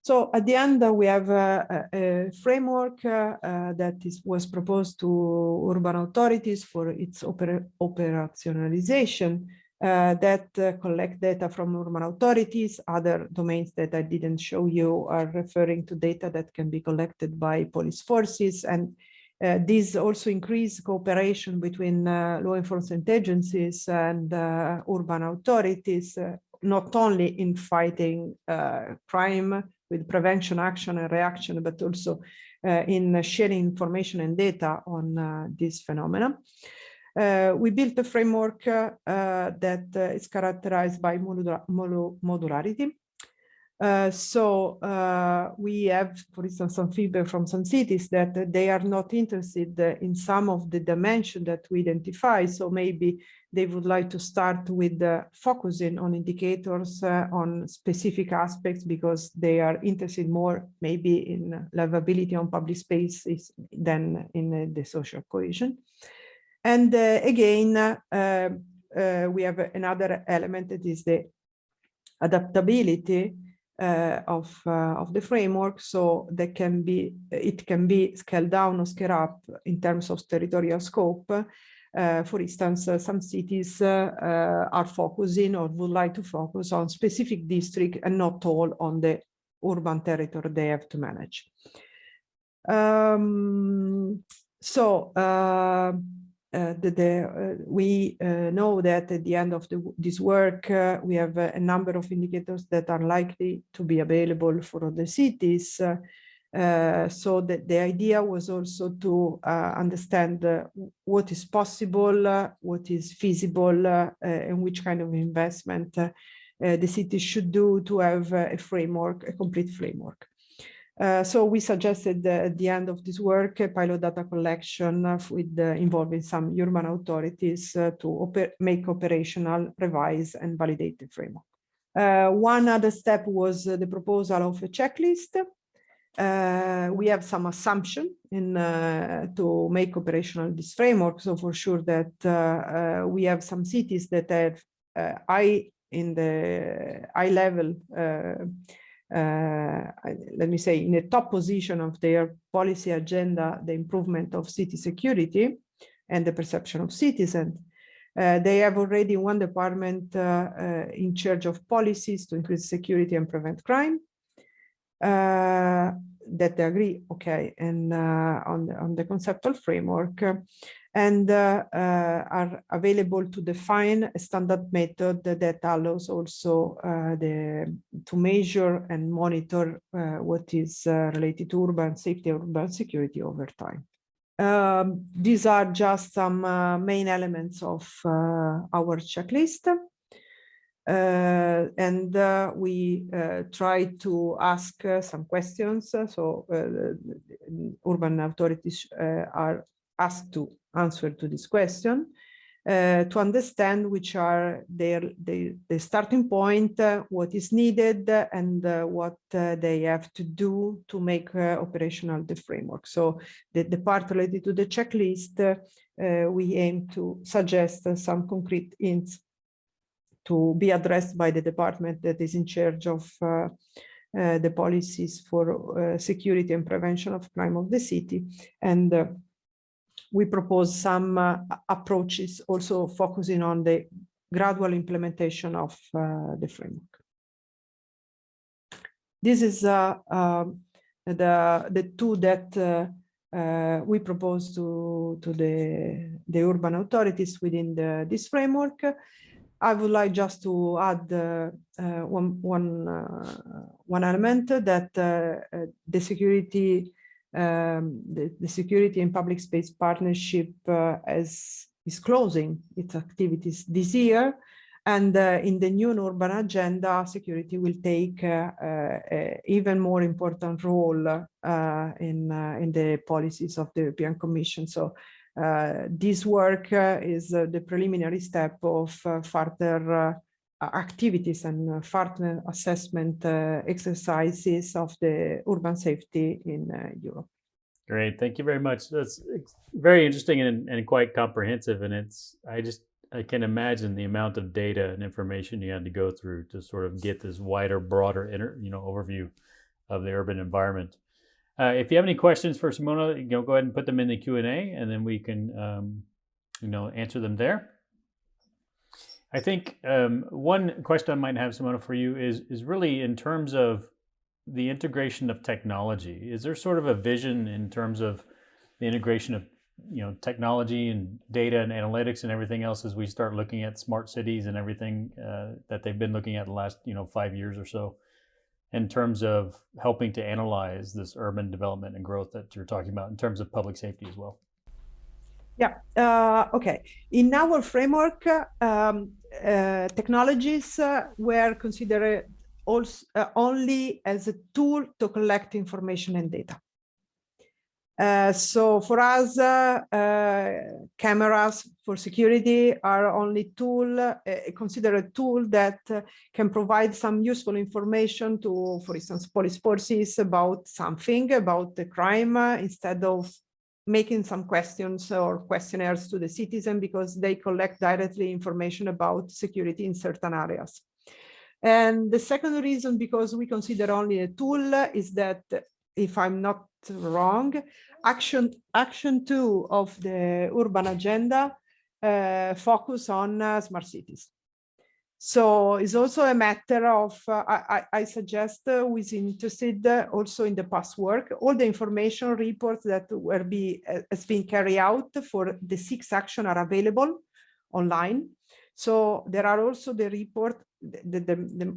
So at the end, we have a framework that was proposed to urban authorities for its operationalization that collect data from urban authorities. Other domains that I didn't show you are referring to data that can be collected by police forces. And these also increase cooperation between law enforcement agencies and urban authorities, not only in fighting crime with prevention, action, and reaction, but also in sharing information and data on this phenomenon. We built a framework that is characterized by modularity. We have, for instance, some feedback from some cities that they are not interested in some of the dimensions that we identify. So maybe they would like to start with focusing on indicators on specific aspects because they are interested more maybe in livability on public spaces than in the social cohesion. And again, we have another element that is the adaptability of the framework. So it can be scaled down or scaled up in terms of territorial scope. For instance, some cities are focusing or would like to focus on specific district and not all on the urban territory they have to manage. We know that at the end of this work, we have a number of indicators that are likely to be available for the cities. So the idea was also to understand what is possible, what is feasible, and which kind of investment the city should do to have a framework, a complete framework. So we suggested at the end of this work a pilot data collection with involving some urban authorities to make operational, revise, and validate the framework. One other step was the proposal of a checklist. We have some assumption to make operational this framework. So for sure that we have some cities that have high level, let me say, in the top position of their policy agenda, the improvement of city security and the perception of citizens. They have already one department in charge of policies to increase security and prevent crime. That they agree, okay, and on the conceptual framework, and are available to define a standard method that allows also to measure and monitor what is related to urban safety, urban security over time. These are just some main elements of our checklist. We try to ask some questions. So urban authorities are asked to answer to this question to understand which are the starting point, what is needed, and what they have to do to make operational the framework. So the part related to the checklist, we aim to suggest some concrete hints to be addressed by the department that is in charge of the policies for security and prevention of crime of the city. And we propose some approaches also focusing on the gradual implementation of the framework. This is the two that we propose to the urban authorities within this framework. I would like just to add one element that the security and public space partnership is closing its activities this year, and in the new urban agenda, security will take an even more important role in the policies of the European Commission. So this work is the preliminary step of further activities and further assessment exercises of the urban safety in Europe. Great, thank you very much. That's very interesting and quite comprehensive. And I can imagine the amount of data and information you had to go through to sort of get this wider, broader, overview of the urban environment. If you have any questions for Simona, go ahead and put them in the Q&A, and then we can, answer them there. I think one question I might have, Simona, for you is really in terms of the integration of technology. Is there sort of a vision in terms of the integration of technology and data and analytics and everything else as we start looking at smart cities and everything that they've been looking at the last 5 years or so, in terms of helping to analyze this urban development and growth that you're talking about in terms of public safety as well? Yeah, okay. In our framework, technologies were considered also only as a tool to collect information and data. So for us, cameras for security are only considered a tool that can provide some useful information to, for instance, police forces about something, about the crime, instead of making some questions or questionnaires to the citizen, because they collect directly information about security in certain areas. And the second reason, because we consider only a tool, is that, if I'm not wrong, action 2 of the urban agenda focus on smart cities. So it's also a matter of, I suggest who is interested also in the past work, all the information reports that has been carried out for the 6 actions are available online. So there are also the report,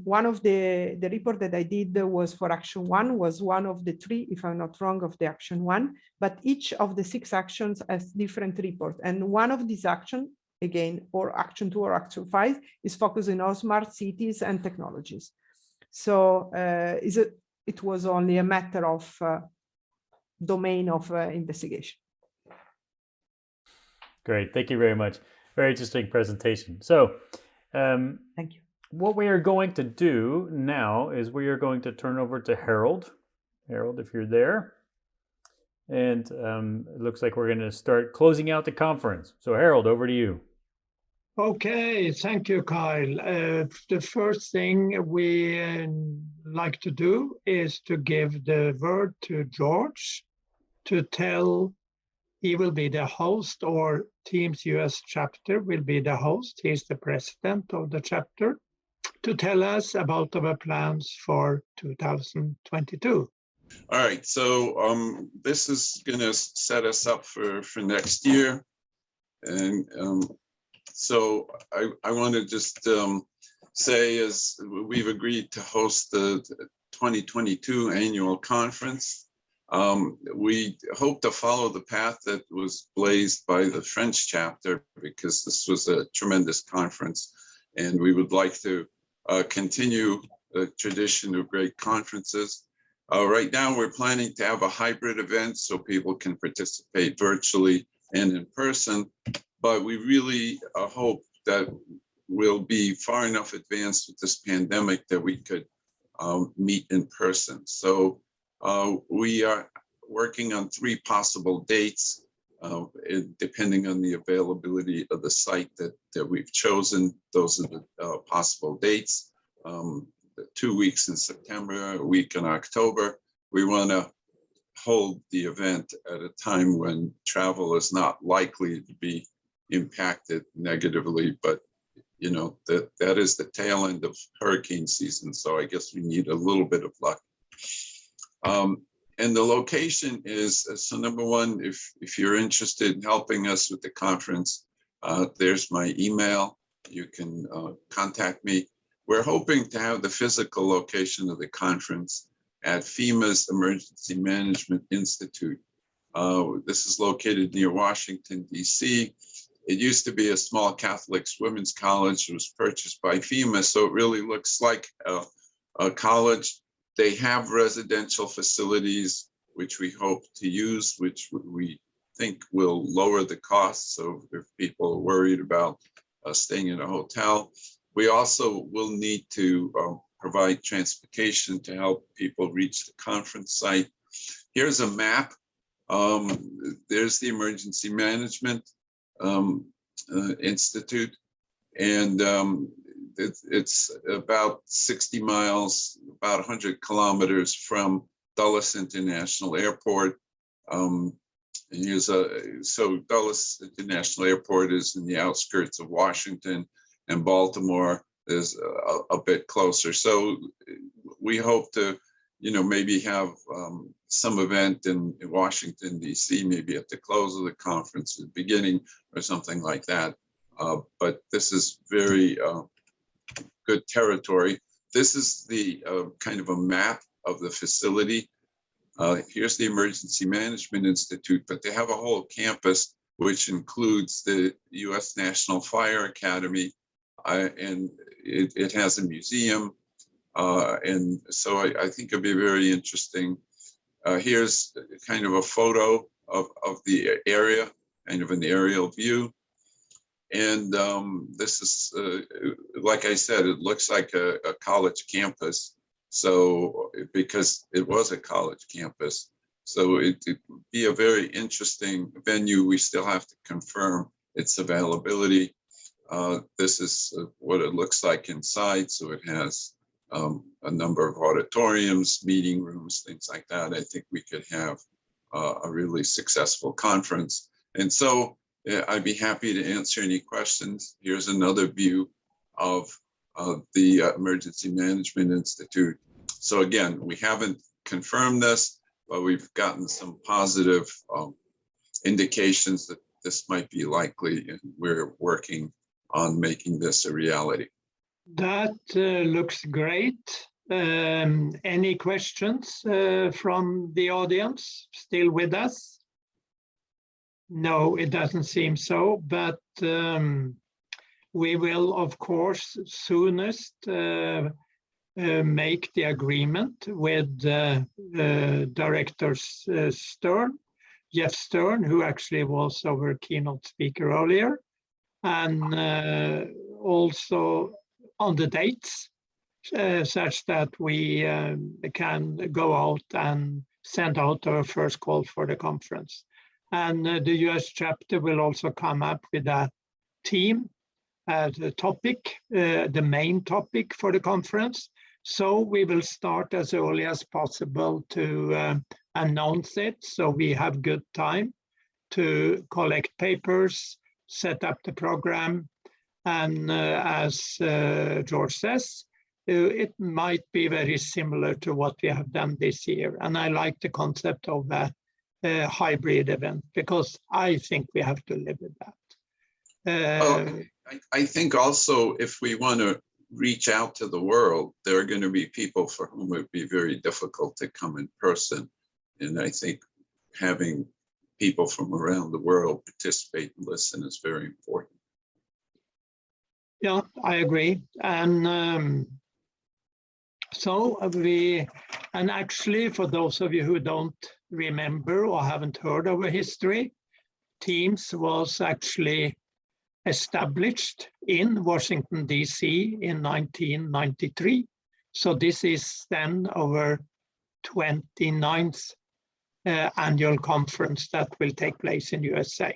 one of the report that I did was for action 1, was one of the 3, if I'm not wrong, of the action 1, but each of the 6 actions has different report. And one of these actions, again, or action 2 or action 5, is focusing on smart cities and technologies. So it was only a matter of domain of investigation. Great, thank you very much. Very interesting presentation. So thank you. What we are going to do now is we are going to turn over to Harald. Harald, if you're there. And it looks like we're going to start closing out the conference. So Harald, over to you. Okay, thank you, Kyle. The first thing we like to do is to give the word to George to tell. He will be the host, or TIEMS US chapter will be the host. He's the president of the chapter, to tell us about our plans for 2022. All right, so this is going to set us up for next year. And so I want to just say, as we've agreed to host the 2022 annual conference, we hope to follow the path that was blazed by the French chapter, because this was a tremendous conference, and we would like to continue the tradition of great conferences. Right now, we're planning to have a hybrid event so people can participate virtually and in person, but we really hope that we'll be far enough advanced with this pandemic that we could meet in person. So we are working on 3 possible dates. depending on the availability of the site that we've chosen. Those are the possible dates. 2 weeks in September, a week in October. We want to hold the event at a time when travel is not likely to be impacted negatively, but you know, that is the tail end of hurricane season. So I guess we need a little bit of luck. And the location is, so number one, if you're interested in helping us with the conference, there's my email. You can contact me. We're hoping to have the physical location of the conference at FEMA's Emergency Management Institute. This is located near Washington, D.C. It used to be a small Catholic women's college. It was purchased by FEMA, so it really looks like a college. They have residential facilities, which we hope to use, which we think will lower the costs. So if people are worried about staying in a hotel, we also will need to provide transportation to help people reach the conference site. Here's a map. There's the Emergency Management Institute, and it's about 60 miles, about 100 kilometers from Dulles International Airport. So Dulles International Airport is in the outskirts of Washington, and Baltimore is a bit closer. So we hope to, you know, maybe have some event in Washington, D.C., maybe at the close of the conference, the beginning, or something like that. But this is very good territory. This is the kind of a map of the facility. Here's the Emergency Management Institute, but they have a whole campus, which includes the U.S. National Fire Academy, and it has a museum. And so I think it'll be very interesting. Here's kind of a photo of the area, kind of an aerial view. And this is, like I said, it looks like a college campus. So, because it was a college campus. So it would be a very interesting venue. We still have to confirm its availability. This is what it looks like inside. So it has a number of auditoriums, meeting rooms, things like that. I think we could have a really successful conference. And so I'd be happy to answer any questions. Here's another view of the Emergency Management Institute. So again, we haven't confirmed this, but we've gotten some positive indications that this might be likely, and we're working on making this a reality. That looks great. Any questions from the audience still with us? No, it doesn't seem so, but we will, of course, soonest make the agreement with Director Stern, Jeff Stern, who actually was our keynote speaker earlier, and also on the dates, such that we can go out and send out our first call for the conference. And the US chapter will also come up with a theme, the topic, the main topic for the conference. So we will start as early as possible to announce it, so we have good time to collect papers, set up the program, and as George says, it might be very similar to what we have done this year. And I like the concept of that hybrid event, because I think we have to live with that. I think also, if we want to reach out to the world, there are going to be people for whom it would be very difficult to come in person. And I think having people from around the world participate and listen is very important. Yeah, I agree. And and actually, for those of you who don't remember or haven't heard our history, TIEMS was actually established in Washington, D.C. in 1993. So this is then our 29th annual conference that will take place in USA.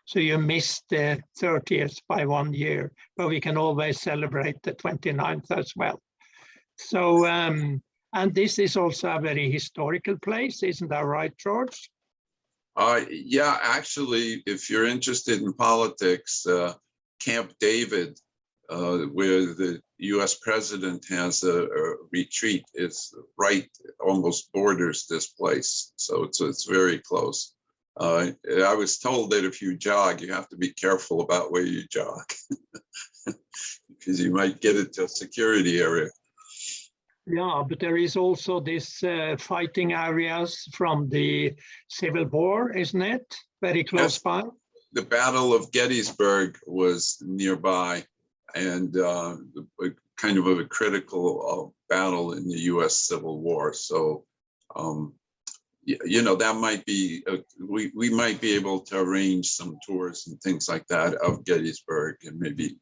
So you missed the 30th by 1 year, but we can always celebrate the 29th as well. So, and this is also a very historical place, isn't that right, George? Yeah, actually, if you're interested in politics, Camp David, where the US president has a retreat, is right, almost borders this place. So it's very close. I was told that if you jog, you have to be careful about where you jog because you might get into a security area. Yeah, but there is also this fighting areas from the Civil War, isn't it? Very close by. The Battle of Gettysburg was nearby, and kind of a critical battle in the U.S. Civil War. So, you know, that might be, we might be able to arrange some tours and things like that of Gettysburg, and maybe,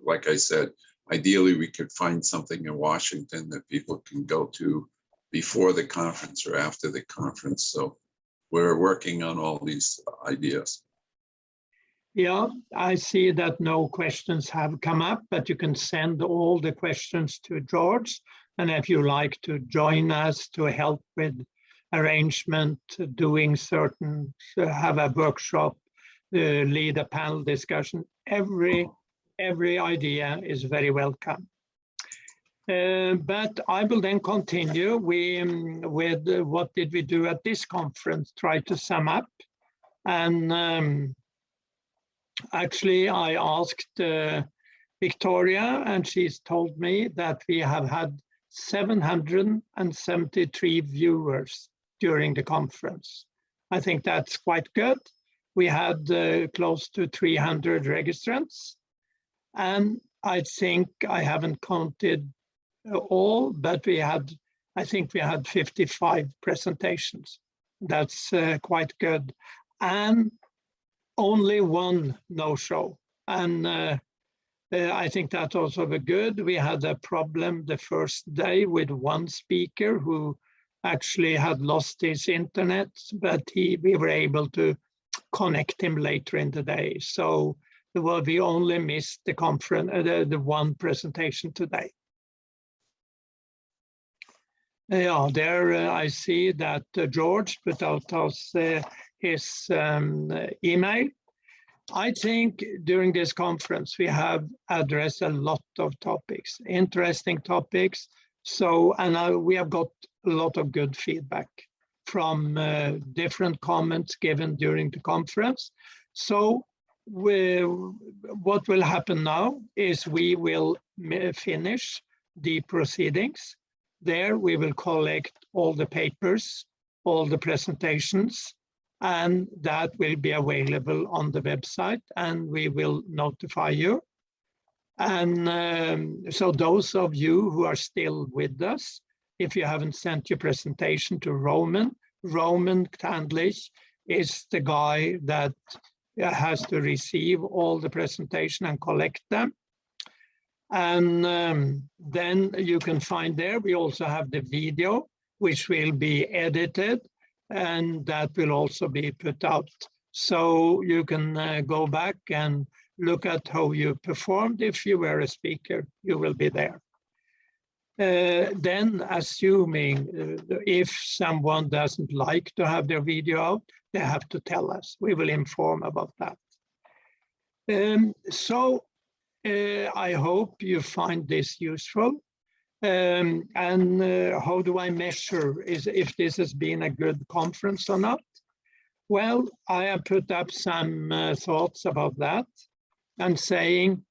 like I said, ideally, we could find something in Washington that people can go to before the conference or after the conference. So we're working on all these ideas. Yeah, I see that no questions have come up, but you can send all the questions to George. And if you like to join us to help with arrangement, doing certain, have a workshop, lead a panel discussion, every idea is very welcome. But I will then continue with what did we do at this conference, try to sum up. And actually, I asked Victoria, and she's told me that we have had 773 viewers during the conference. I think that's quite good. We had close to 300 registrants. And I think I haven't counted all, but I think we had 55 presentations. That's quite good. And only one no-show. And I think that's also good. We had a problem the first day with one speaker who actually had lost his internet, but we were able to connect him later in the day. So we only missed the conference, the one presentation today. Yeah, there I see that George put out his email. I think during this conference we have addressed a lot of topics, interesting topics. So, and we have got a lot of good feedback from different comments given during the conference. So what will happen now is we will finish the proceedings. There we will collect all the papers, all the presentations, and that will be available on the website, and we will notify you. And so those of you who are still with us, if you haven't sent your presentation to Roman Tandlich is the guy that has to receive all the presentation and collect them. And then you can find there, we also have the video, which will be edited, and that will also be put out. So you can go back and look at how you performed. If you were a speaker, you will be there. Then assuming if someone doesn't like to have their video out, they have to tell us. We will inform about that. So I hope you find this useful. And how do I measure if this has been a good conference or not? Well, I have put up some thoughts about that and saying,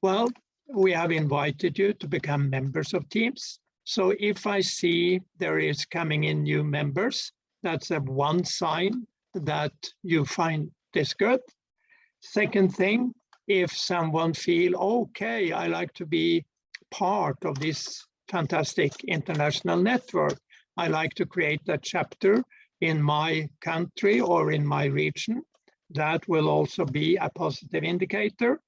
well, we have invited you to become members of TIEMS. So if I see there is coming in new members, that's one sign that you find this good. Second thing, if someone feel, okay, I like to be part of this fantastic international network, I like to create a chapter in my country or in my region, that will also be a positive indicator.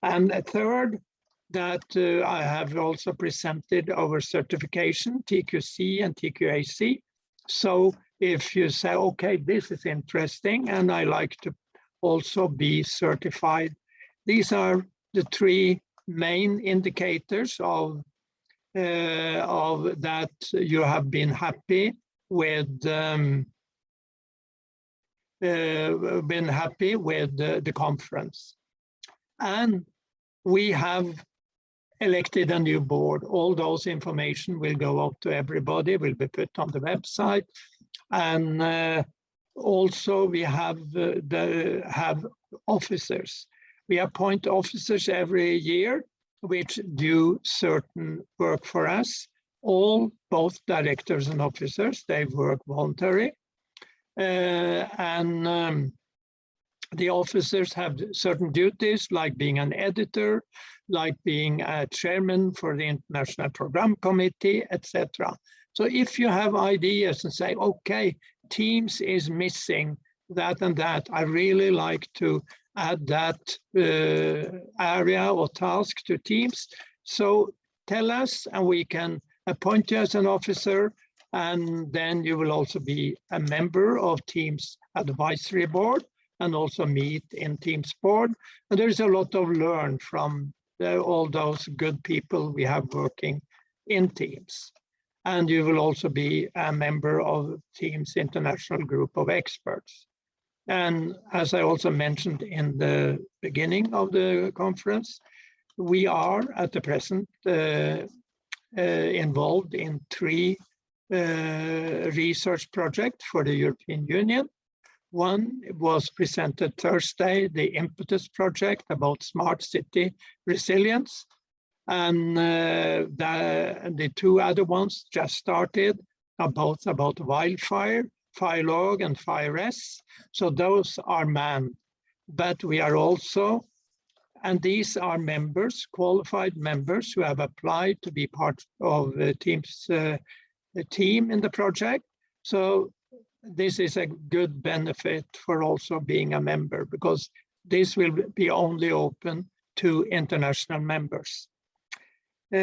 And a third, that I have also presented our certification, TQC and TQAC. So if you say, okay, this is interesting, and I like to also be certified. These are the three main indicators of that you have been happy with the conference. And we have elected a new board. All those information will go out to everybody, will be put on the website. And also we have officers. We appoint officers every year which do certain work for us. Both directors and officers, they work voluntary. The officers have certain duties, like being an editor, like being a chairman for the International Program Committee, etc. So if you have ideas and say, okay, TIEMS is missing that and that, I really like to add that area or task to TIEMS. So tell us, and we can appoint you as an officer, and then you will also be a member of TIEMS advisory board and also meet in TIEMS board. And there's a lot of learn from all those good people we have working in TIEMS. And you will also be a member of TIEMS International Group of Experts. And as I also mentioned in the beginning of the conference, we are at the present involved in 3 research projects for the European Union. One was presented Thursday, the Impetus project about smart city resilience. And the 2 other ones just started, both about wildfire, FireLog and FireS. So those are manned, but we are also, and these are members, qualified members who have applied to be part of the TIEMS team in the project. So this is a good benefit for also being a member, because this will be only open to international members. We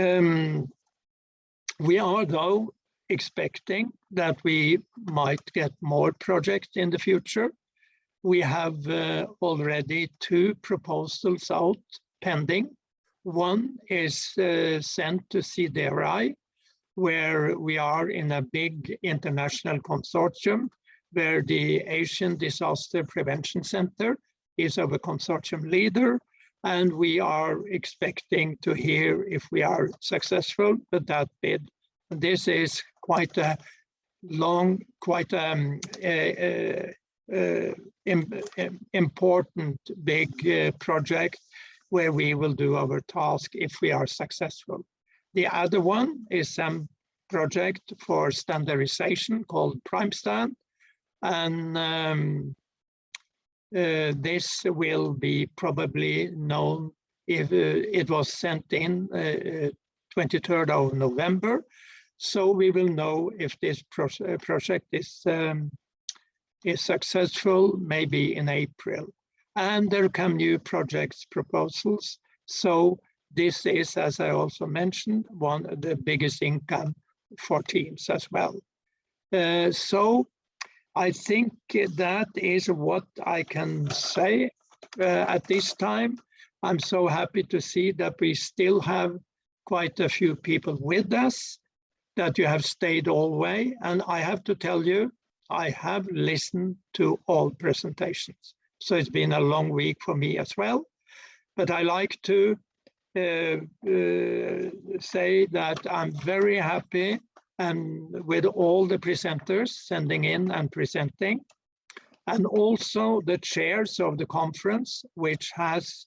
are, though, expecting that we might get more projects in the future. We have already 2 proposals out pending. One is sent to CDRI, where we are in a big international consortium, where the Asian Disaster Prevention Center is our consortium leader, and we are expecting to hear if we are successful with that bid. This is quite a long, quite important big project where we will do our task if we are successful. The other one is some project for standardization called PrimeStand, and this will be probably known if it was sent in 23rd of November. So we will know if this project is successful, maybe in April. And there come new projects proposals. So this is, as I also mentioned, one of the biggest income for TIEMS as well. So I think that is what I can say at this time. I'm so happy to see that we still have quite a few people with us, that you have stayed all the way. And I have to tell you, I have listened to all presentations. So it's been a long week for me as well. But I like to say that I'm very happy and with all the presenters sending in and presenting, and also the chairs of the conference, which has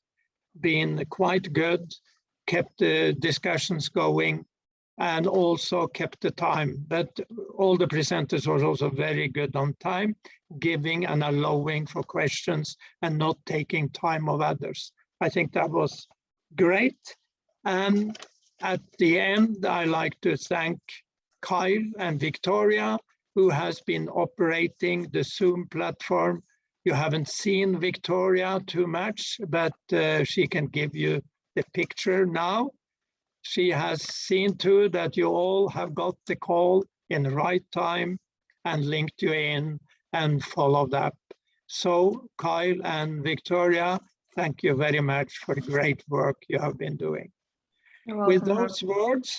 been quite good, kept the discussions going, and also kept the time. But all the presenters were also very good on time, giving and allowing for questions and not taking time of others. I think that was great. And at the end, I like to thank Kyle and Victoria, who has been operating the Zoom platform. You haven't seen Victoria too much, but she can give you the picture now. She has seen to that you all have got the call in the right time, and linked you in and followed up. So Kyle and Victoria, thank you very much for the great work you have been doing. With those words,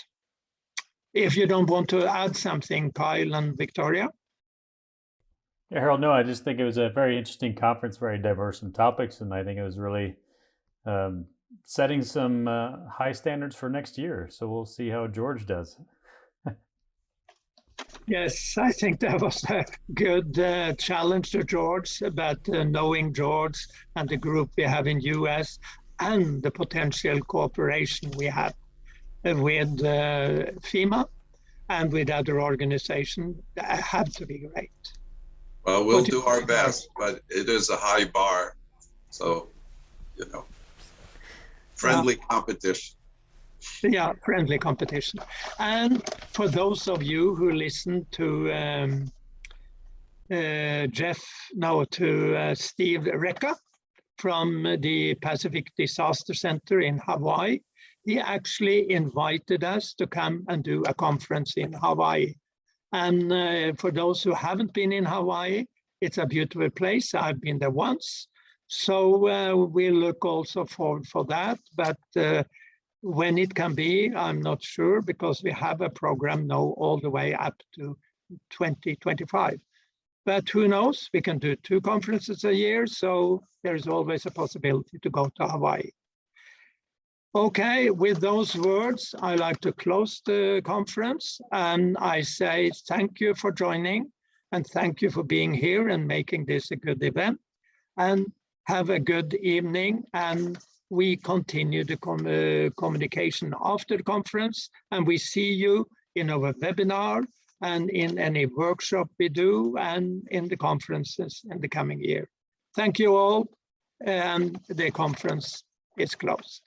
if you don't want to add something, Kyle and Victoria. Yeah, Harold, no, I just think it was a very interesting conference, very diverse in topics, and I think it was really setting some high standards for next year. So we'll see how George does. Yes, I think that was a good challenge to George, but knowing George and the group we have in US and the potential cooperation we have with FEMA and with other organizations, have to be great. Well, we'll do our best, but it is a high bar. So, you know, friendly competition. Yeah, friendly competition. And for those of you who listen to Steve Recca from the Pacific Disaster Center in Hawaii, he actually invited us to come and do a conference in Hawaii. And for those who haven't been in Hawaii, it's a beautiful place. I've been there once. So we look also forward for that. But when it can be, I'm not sure, because we have a program now all the way up to 2025. But who knows, we can do 2 conferences a year, so there's always a possibility to go to Hawaii. Okay, with those words, I like to close the conference, and I say thank you for joining, and thank you for being here and making this a good event, and have a good evening. And we continue the communication after the conference, and we see you in our webinar and in any workshop we do and in the conferences in the coming year. Thank you all, and the conference is closed.